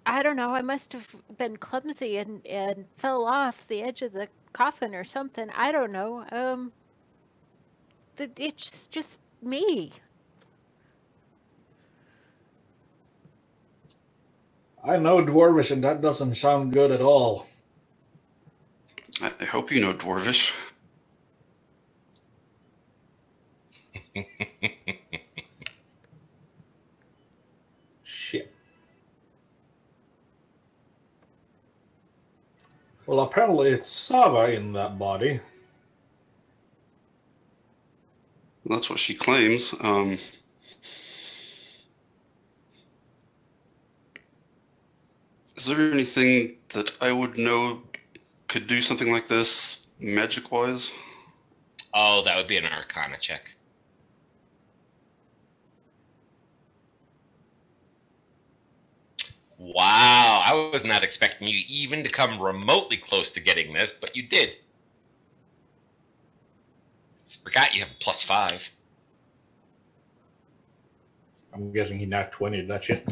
I don't know, I must have been clumsy and fell off the edge of the coffin or something. I don't know. It's just me. I know Dwarvish, and that doesn't sound good at all. I hope you know Dwarvish. Shit. Well, apparently it's Sava in that body. That's what she claims. Is there anything that I would know could do something like this magic-wise? Oh, that would be an Arcana check. Wow, I was not expecting you even to come remotely close to getting this, but you did. Forgot you have a +5. I'm guessing he not 20'd that shit.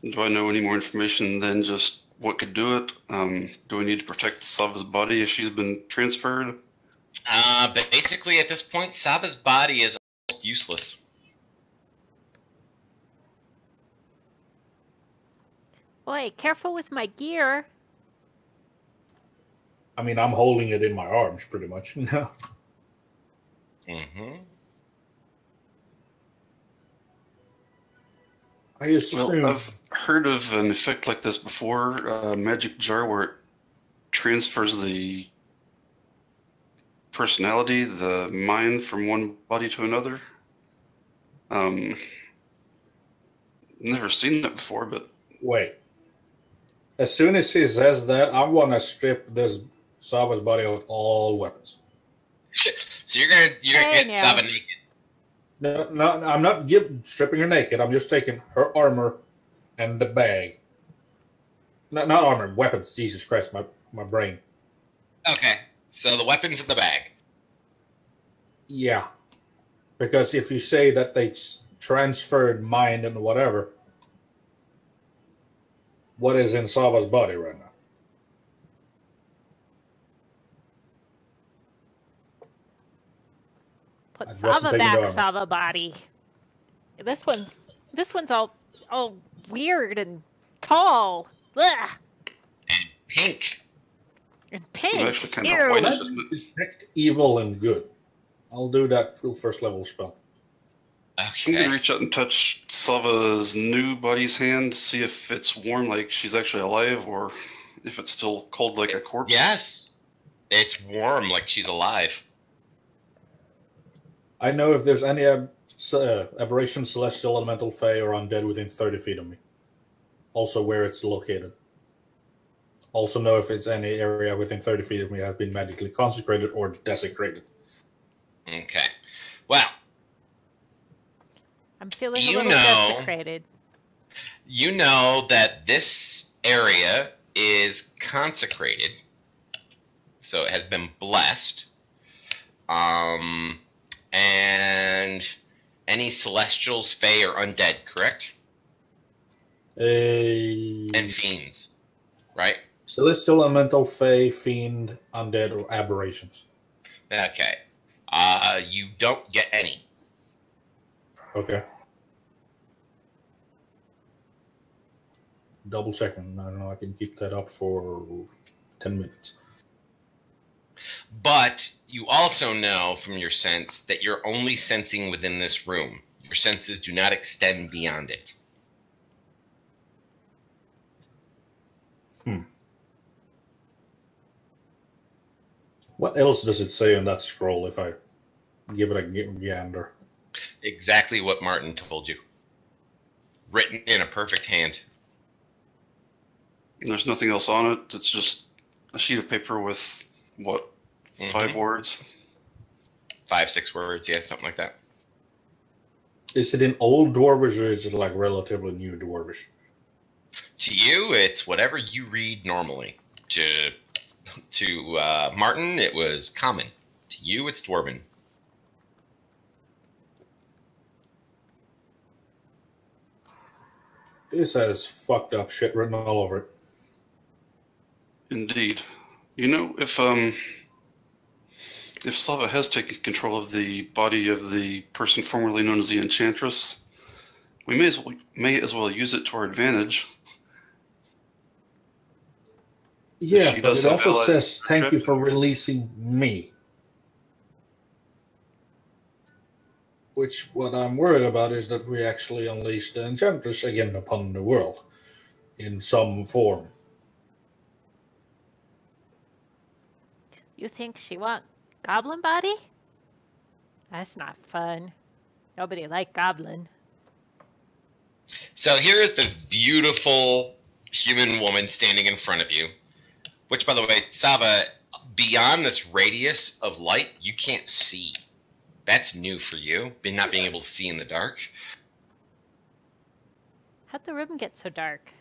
Do I know any more information than just what could do it? Do we need to protect Sava's body if she's been transferred? Basically, at this point, Sava's body is almost useless. Boy, careful with my gear. I mean, I'm holding it in my arms, pretty much. Mm-hmm. I assume. Well, I've heard of an effect like this before, a magic jar where it transfers the personality, the mind from one body to another. Never seen it before, but... Wait. As soon as he says that, I want to strip this Sava's body of all weapons. So you're gonna Hey, get now. Sava naked. No, I'm not stripping her naked. I'm just taking her armor and the bag. Not armor, weapons. Jesus Christ, my brain. Okay, so the weapons in the bag. Yeah. Because if you say that they transferred mind and whatever, what is in Sava's body right now? Put I wasn't Sava taking the back, armor. Sava body. This one's all weird and tall. Ugh. And pink. And It's pink. actually kind Ew. of whitish, Let isn't me it? detect evil and good. I'll do that through first level spell. I'm Okay. gonna reach out and touch Sava's new body's hand to see if it's warm, like she's actually alive, or if it's still cold like a corpse. Yes. It's warm, like she's alive. I know if there's any aberration, celestial, elemental, fey, or undead within 30 feet of me. Also where it's located. Also know if it's any area within 30 feet of me have been magically consecrated or desecrated. Okay. feeling a You little know, desecrated. you know that this area is consecrated, so it has been blessed. And any celestials, fae, or undead, correct? And fiends, right? Celestial, elemental, fae, fiend, undead, or aberrations. Okay. You don't get any. Okay. Double checking. I don't know. I can keep that up for 10 minutes. But you also know from your sense that you're only sensing within this room. Your senses do not extend beyond it. What else does it say on that scroll if I give it a gander? Exactly what Martin told you. Written in a perfect hand. There's nothing else on it. It's just a sheet of paper with, what, 5 words? 5, 6 words, yeah, something like that. Is it in Old Dwarvish or is it like relatively New Dwarvish? To you, it's whatever you read normally. To Martin, it was common. To you, it's Dwarven. This has fucked up shit written all over it. Indeed. You know, if Slava has taken control of the body of the person formerly known as the Enchantress, we may as well use it to our advantage. Yeah, She but does it have also allies says thank you script. for releasing me. Which, what I'm worried about is that we actually unleash the Enchantress again upon the world. In some form. You think she want goblin body? That's not fun. Nobody like goblin. So here is this beautiful human woman standing in front of you. Which, by the way, Sava, beyond this radius of light, you can't see. That's new for you, not being able to see in the dark. How'd the room get so dark?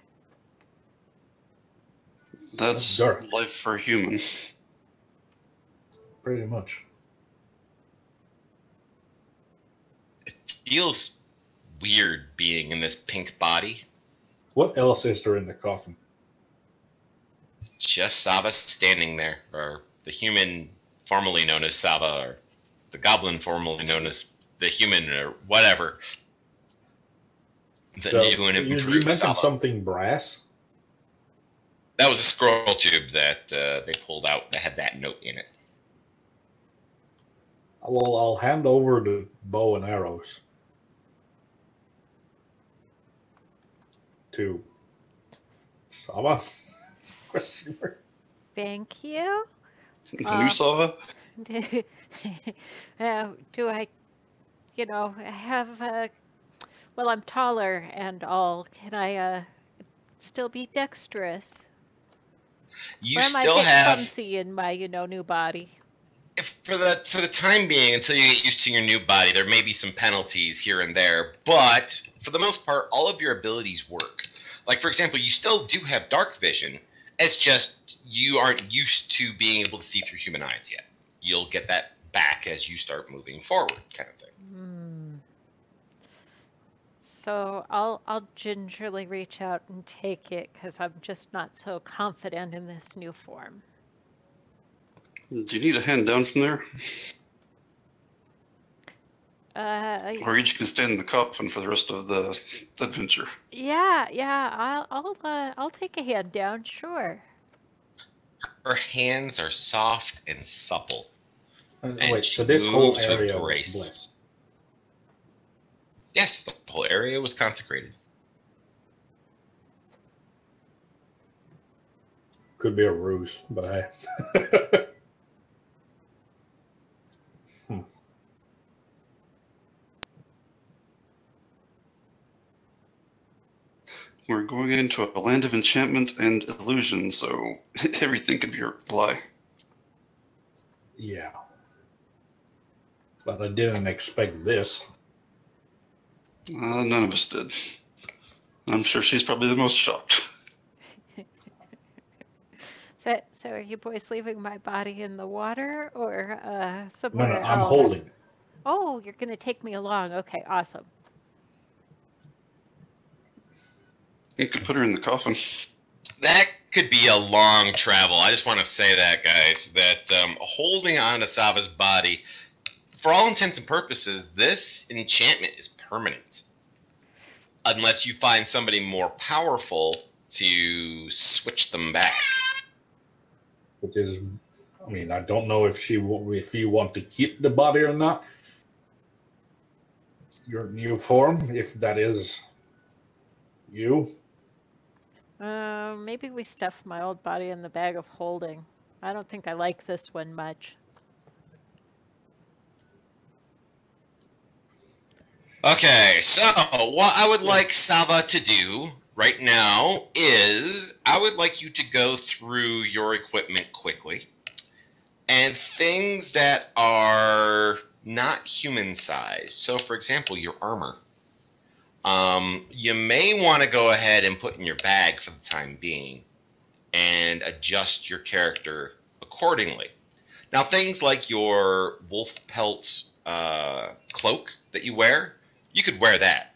That's dark. life for a human. Pretty much. It feels weird being in this pink body. What else is there in the coffin? Just Sava standing there, or the human formerly known as Sava, or the goblin formerly known as the human, or whatever. The new and you improved mentioned Sava. something brass? That was a scroll tube that they pulled out that had that note in it. Well, I'll hand over the bow and arrows to Sava? Question mark. Thank you. New Slava? Do I, have, well, I'm taller and all. Can I still be dexterous? You or am I a still bit have, clumsy in my, new body? for the time being, until you get used to your new body, there may be some penalties here and there, but for the most part, all of your abilities work. Like, for example, you still do have dark vision. It's just you aren't used to being able to see through human eyes yet. You'll get that back as you start moving forward, kind of thing. So I'll gingerly reach out and take it because I'm just not so confident in this new form. Do you need a hand down from there? Or you just can stay in the coffin for the rest of the adventure. Yeah. I'll take a hand down, sure. Her hands are soft and supple. Wait, so this whole moves with area was grace. blessed? Yes, the whole area was consecrated. Could be a ruse, but hey. We're going into a land of enchantment and illusion, so everything could be a lie. Yeah. But I didn't expect this. None of us did. I'm sure she's probably the most shocked. So are you boys leaving my body in the water or No, somewhere I'm else? holding. Oh, you're going to take me along. Okay, awesome. You could put her in the coffin. That could be a long travel. I just want to say that, guys, that holding on to Sava's body, for all intents and purposes, this enchantment is permanent. Unless you find somebody more powerful to switch them back. Which is, I mean, I don't know if you want to keep the body or not. Your new form, if that is you. Maybe we stuff my old body in the bag of holding. I don't think I like this one much. Okay, so what I would like Sava to do right now is I would like you to go through your equipment quickly. And things that are not human-sized. So, for example, your armor. You may want to go ahead and put in your bag for the time being and adjust your character accordingly. Now, things like your wolf pelt cloak that you wear, you could wear that.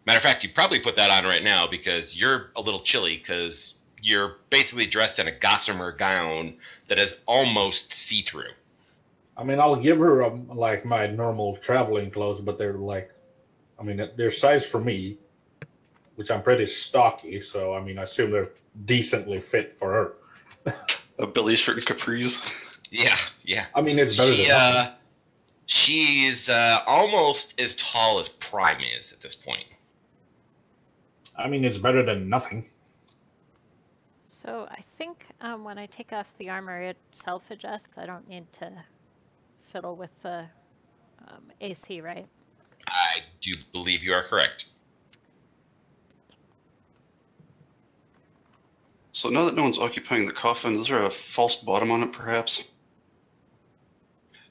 Matter of fact, you probably put that on right now because you're a little chilly because you're basically dressed in a gossamer gown that is almost see-through. I mean, I'll give her like my normal traveling clothes, but they're like, I mean, they're size for me, which I'm pretty stocky. So I mean, I assume they're decently fit for her. A belly shirt and capris. Yeah. I mean, it's better than nothing. She's almost as tall as Prime is at this point. I mean, it's better than nothing. So I think when I take off the armor, it self-adjusts. I don't need to fiddle with the AC, right? I do believe you are correct. So now that no one's occupying the coffin, is there a false bottom on it, perhaps?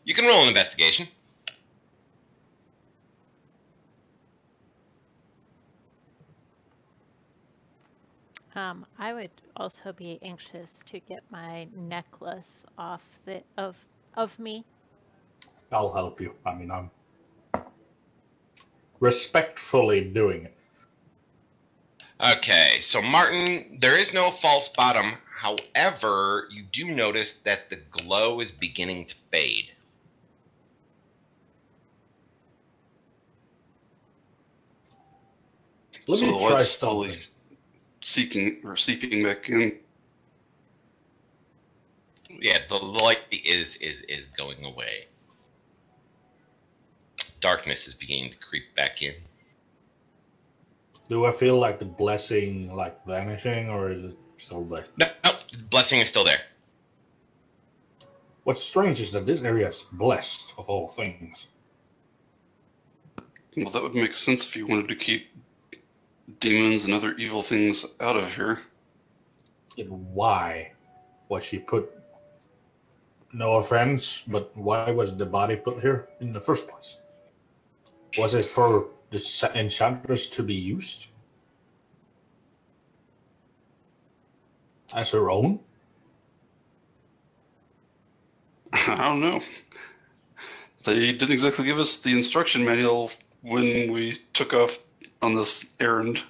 You can roll an investigation. I would also be anxious to get my necklace off of me. I'll help you. I mean, I'm respectfully doing it. Okay, so Martin, there is no false bottom. However, you do notice that the glow is beginning to fade. Let So me the try light's something. seeping back in. Yeah, the light is going away. Darkness is beginning to creep back in. Do I feel like the blessing like vanishing, or is it still there? No, the blessing is still there. What's strange is that this area is blessed of all things. Well, that would make sense if you wanted to keep demons and other evil things out of here. And why was she put? No offense, but why was the body put here in the first place? Was it for the enchantress to be used as her own? I don't know. They didn't exactly give us the instruction manual when we took off on this errand.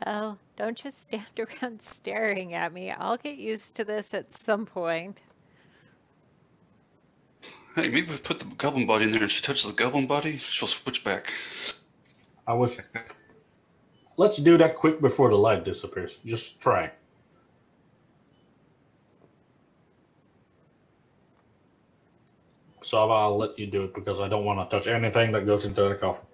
Well, don't just stand around staring at me. I'll get used to this at some point. Hey, maybe we put the goblin body in there and she touches the goblin body, she'll switch back. Let's do that quick before the light disappears. Just try. So I'll let you do it because I don't want to touch anything that goes into the coffin.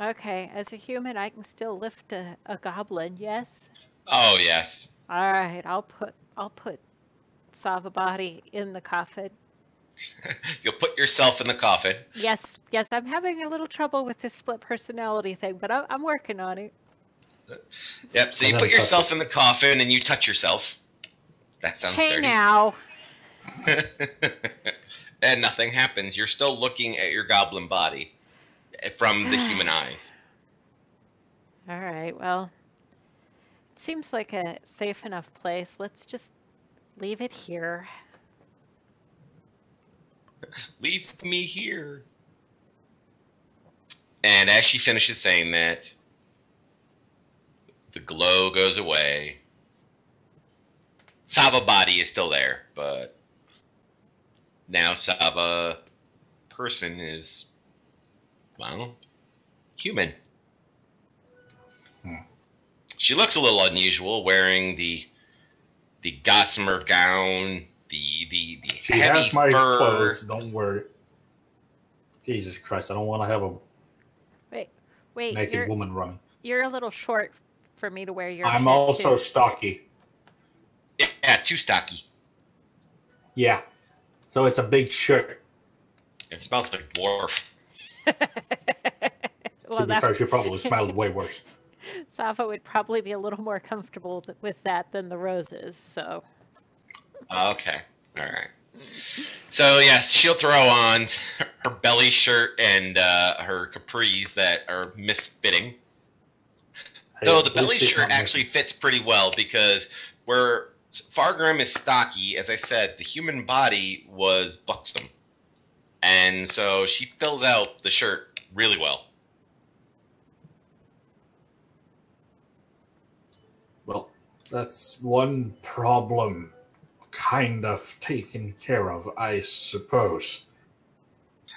Okay, as a human, I can still lift a goblin, yes? Oh, yes. All right, I'll put Sava body in the coffin. You'll put yourself in the coffin. Yes, I'm having a little trouble with this split personality thing, but I'm working on it. Yep, so you put yourself in the coffin and you touch yourself. That sounds Hey dirty. now. And nothing happens. You're still looking at your goblin body from the human eyes. All right, well, it seems like a safe enough place. Let's just leave it here. Leave me here. And as she finishes saying that, the glow goes away. Sava body is still there, but now Sava person is, well, human. She looks a little unusual, wearing the gossamer gown, the She heavy has my fur. clothes. Don't worry. Jesus Christ! I don't want to have a Wait, naked woman running. you're a little short for me to wear your I'm shit also too. stocky. Yeah, too stocky. Yeah. So it's a big shirt. It smells like dwarf. Well, To be fair, she probably smelled way worse. Safa would probably be a little more comfortable with that than the roses, so. Okay, all right. So yes, she'll throw on her belly shirt and her capris that are misfitting. Hey, Though the at belly least it's shirt not actually fits pretty well because where Fargrim is stocky, as I said, the human body was buxom. And so she fills out the shirt really well. Well, that's one problem kind of taken care of, I suppose.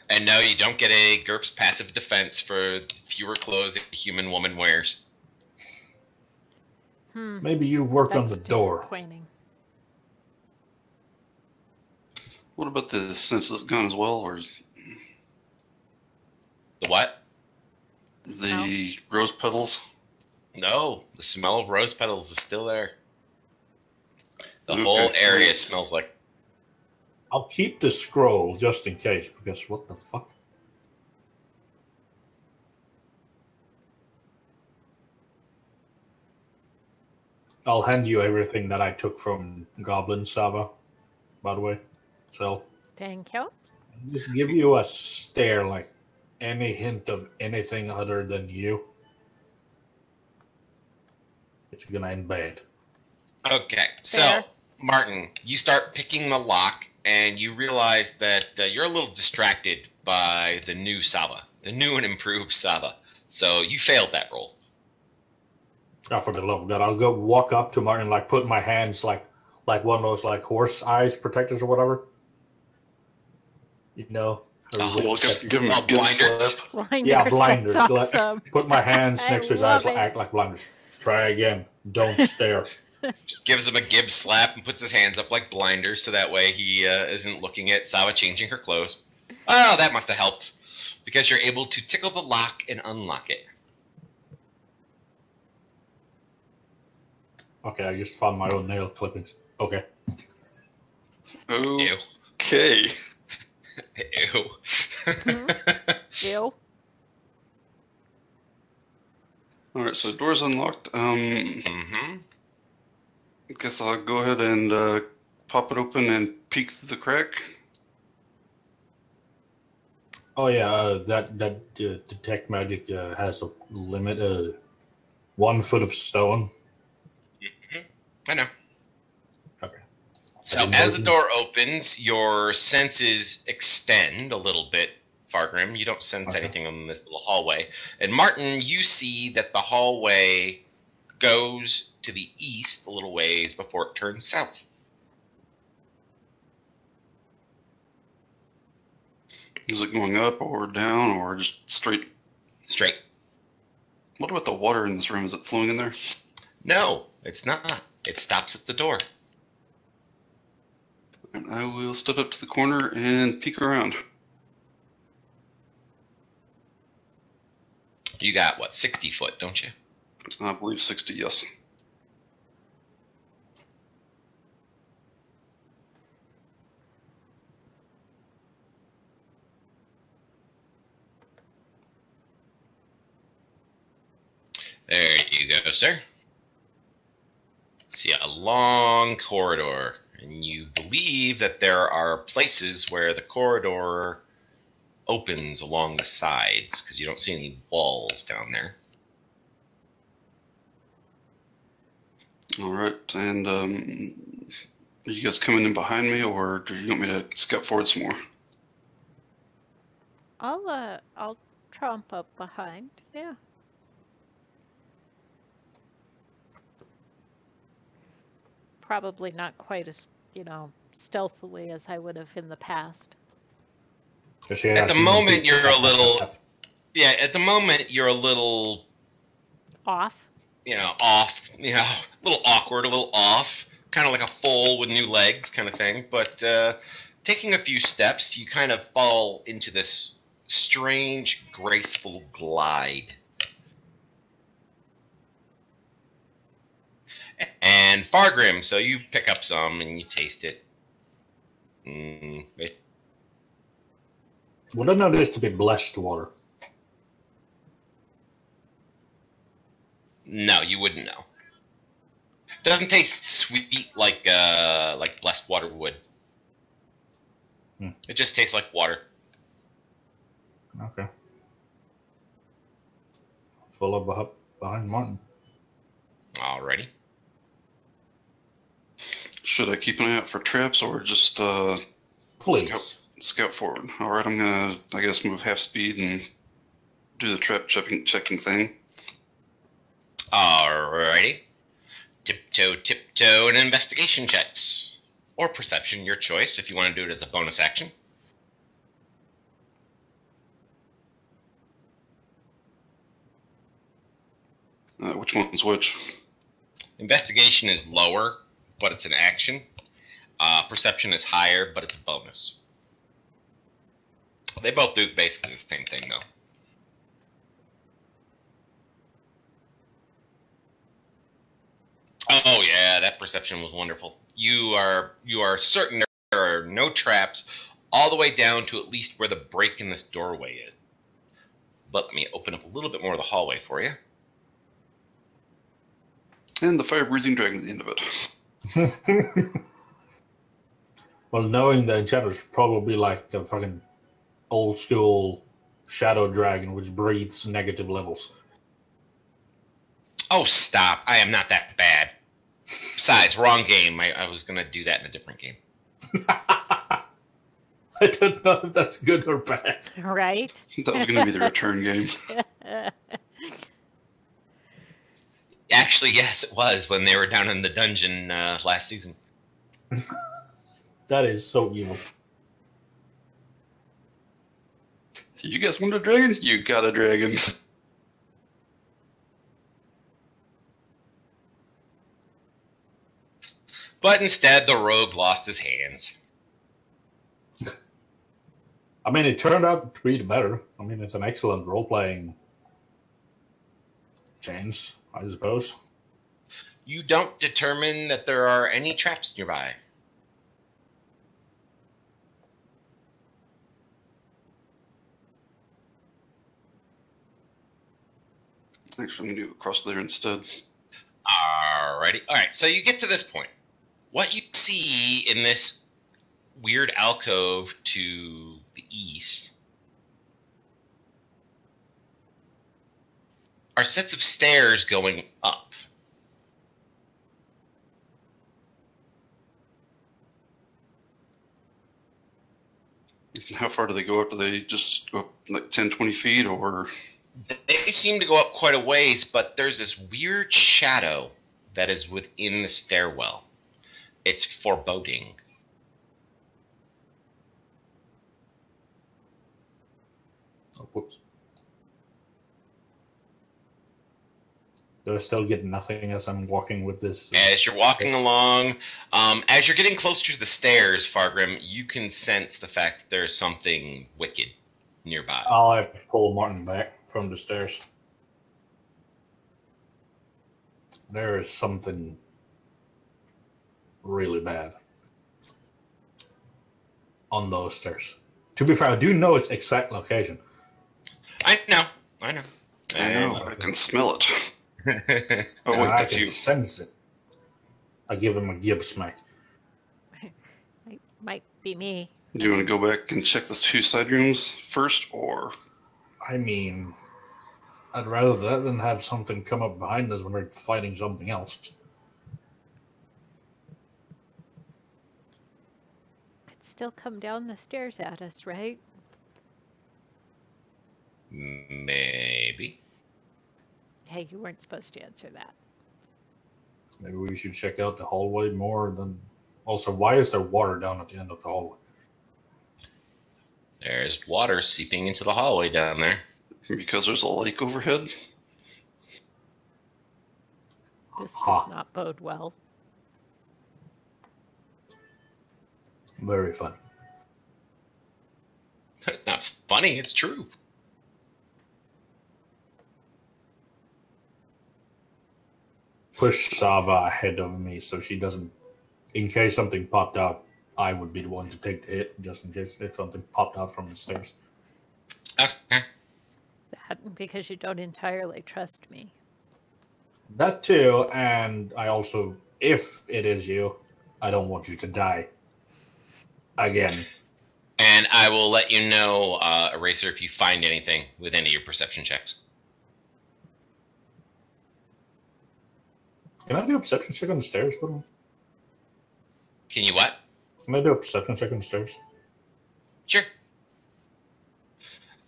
And no, you don't get a GURPS passive defense for fewer clothes a human woman wears. Maybe you work on the door. Disappointing. What about the senseless gun as well, or The what? the rose petals? No, the smell of rose petals is still there. The Okay. whole area smells like... I'll keep the scroll just in case, because what the fuck? I'll hand you everything that I took from Goblin Sava, by the way. So, Thank you. just give you a stare, like any hint of anything other than you. It's gonna end bad. Okay, so, Fair. Martin, you start picking the lock, and you realize that you're a little distracted by the new Sava, the new and improved Sava. So you failed that roll. Oh, for the love of God, I'll go walk up to Martin, like put my hands like one of those like horse eyes protectors or whatever. You know? Well, give him a good blinders. slap. Blinders. Yeah, blinders. That's awesome. Put my hands I next to his eyes, love it. act like blinders. Try again. Don't stare. Just gives him a Gibbs slap and puts his hands up like blinders, so that way he isn't looking at Sava changing her clothes. Oh, that must have helped, because you're able to tickle the lock and unlock it. Okay, I just found my own nail clippings. Okay. Ew. Okay. Ew. Ew. All right, so door's unlocked. Mm-hmm. Guess I'll go ahead and pop it open and peek through the crack. Oh yeah, that detect magic has a limit. 1 foot of stone. I know. Okay. So as the door opens, your senses extend a little bit, Fargrim. You don't sense anything in this little hallway. And Martin, you see that the hallway goes to the east a little ways before it turns south. Is it going up or down or just straight? Straight. What about the water in this room? Is it flowing in there? No, it's not. It stops at the door. And I will step up to the corner and peek around. You got, what, 60 foot, don't you? I believe 60, yes. There you go. go, sir. See a long corridor, and you believe that there are places where the corridor opens along the sides, because you don't see any walls down there. All right, and are you guys coming in behind me, or do you want me to scout forward some more? I'll tromp up behind. Yeah. Probably not quite as, stealthily as I would have in the past. At the moment, you're a little... Yeah, at the moment, you're a little... Off? Off, a little awkward, a little off. Kind of like a foal with new legs kind of thing. But taking a few steps, you kind of fall into this strange, graceful glide. And Fargrim, so you pick up some and you taste it. Would I know this to be blessed water? No, you wouldn't know. It doesn't taste sweet like blessed water would. It just tastes like water. Okay. Follow behind Martin. Alrighty. Should I keep an eye out for traps, or just Please scout forward? All right, I'm gonna, I guess, move half speed and do the trap checking thing. Alrighty. Tiptoe, and investigation checks. Or perception, your choice, if you want to do it as a bonus action. Which one's which? Investigation is lower, but it's an action. Perception is higher, but it's a bonus. They both do basically the same thing, though. Oh yeah, that perception was wonderful. You are certain there are no traps all the way down to at least where the break in this doorway is. But let me open up a little bit more of the hallway for you. And the fire-breathing dragon at the end of it. Well, knowing the enchanter's probably like the fucking old school shadow dragon, which breathes negative levels. Oh, stop. I am not that bad. Besides, wrong game. I was going to do that in a different game. I don't know if that's good or bad. Right? That was going to be the return game. Actually, yes, it was when they were down in the dungeon last season. That is so evil. You guys want a dragon? You got a dragon. But instead, the rogue lost his hands. I mean, it turned out to be better. I mean, it's an excellent role-playing change, I suppose. You don't determine that there are any traps nearby. Actually, I'm going to go across there instead. Alrighty. Alright, so you get to this point. What you see in this weird alcove to the east are sets of stairs going up. How far do they go up? Do they just go up like 10, 20 feet, or...? They seem to go up quite a ways, but there's this weird shadow that is within the stairwell. It's foreboding. Oh, whoops. Do I still get nothing as I'm walking with this? As you're walking along, as you're getting closer to the stairs, Fargrim, you can sense the fact that there's something wicked nearby. I'll pull Martin back from the stairs. There is something really bad on those stairs. To be fair, I do know its exact location. I know. I know, but I can smell it. Oh, wait, I that's can you. sense it. I give him a gib smack. It might be me. Do you want to go back and check the 2 side rooms first, or? I mean, I'd rather that than have something come up behind us when we're fighting something else. Could still come down the stairs at us, right? Maybe. Hey, you weren't supposed to answer that. Maybe we should check out the hallway more than. Also, why is there water down at the end of the hallway? There's water seeping into the hallway down there. Because there's a lake overhead? This Ha. does not bode well. Very funny. Not funny, it's true. Push Sava ahead of me so she doesn't. In case something popped out, I would be the one to take the hit, just in case if something popped out from the stairs. Okay. That because you don't entirely trust me. That too, and I also, if it is you, I don't want you to die. Again. And I will let you know, Eraser, if you find anything with any of your perception checks. Can I do a perception check on the stairs? Can Can you what? I do a perception check on the stairs? Sure.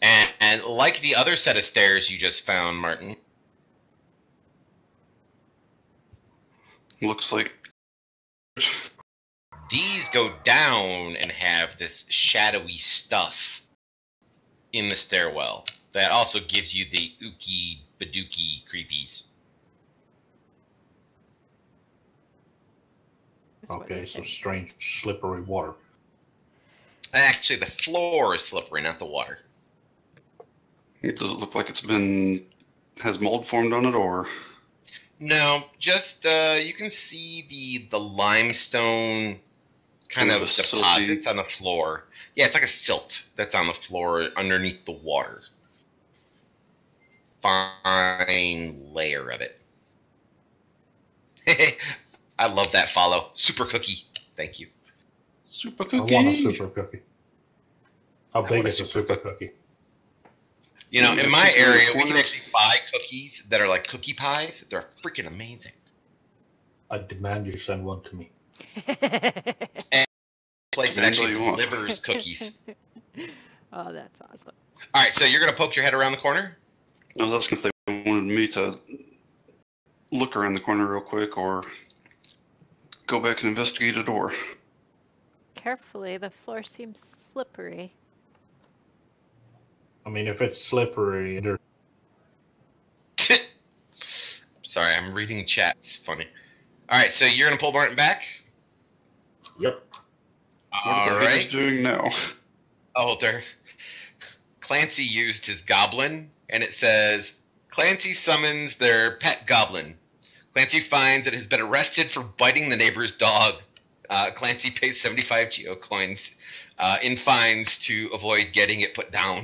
And like the other set of stairs you just found, Martin. Looks like. These go down and have this shadowy stuff in the stairwell that also gives you the ooky badooky creepies. Is what Okay, I so think. strange, slippery water. Actually, the floor is slippery, not the water. Does it look like has mold formed on it, or? No, just you can see the limestone kind of a silty- deposits on the floor. Yeah, it's like a silt that's on the floor underneath the water. Fine layer of it. I love that follow. Super cookie. Thank you. Super I cookie. want a super cookie. How I big want a is a super super cookie? You know, Yeah, in my keep it in the area, we can corner. actually buy cookies that are like cookie pies. They're freaking amazing. I demand you send one to me. Place that Depends actually what you want. delivers cookies. Oh, that's awesome. All right, so you're gonna poke your head around the corner. I was asking if they wanted me to look around the corner real quick, or go back and investigate a door. Carefully, the floor seems slippery. I mean, if it's slippery, Sorry, I'm reading chat. It's funny. All right, so you're gonna pull Martin back. Yep. What All are the haters right. doing now? Oh, there. Clancy used his goblin, and it says Clancy summons their pet goblin. Clancy finds that it has been arrested for biting the neighbor's dog. Clancy pays 75 geo coins in fines to avoid getting it put down.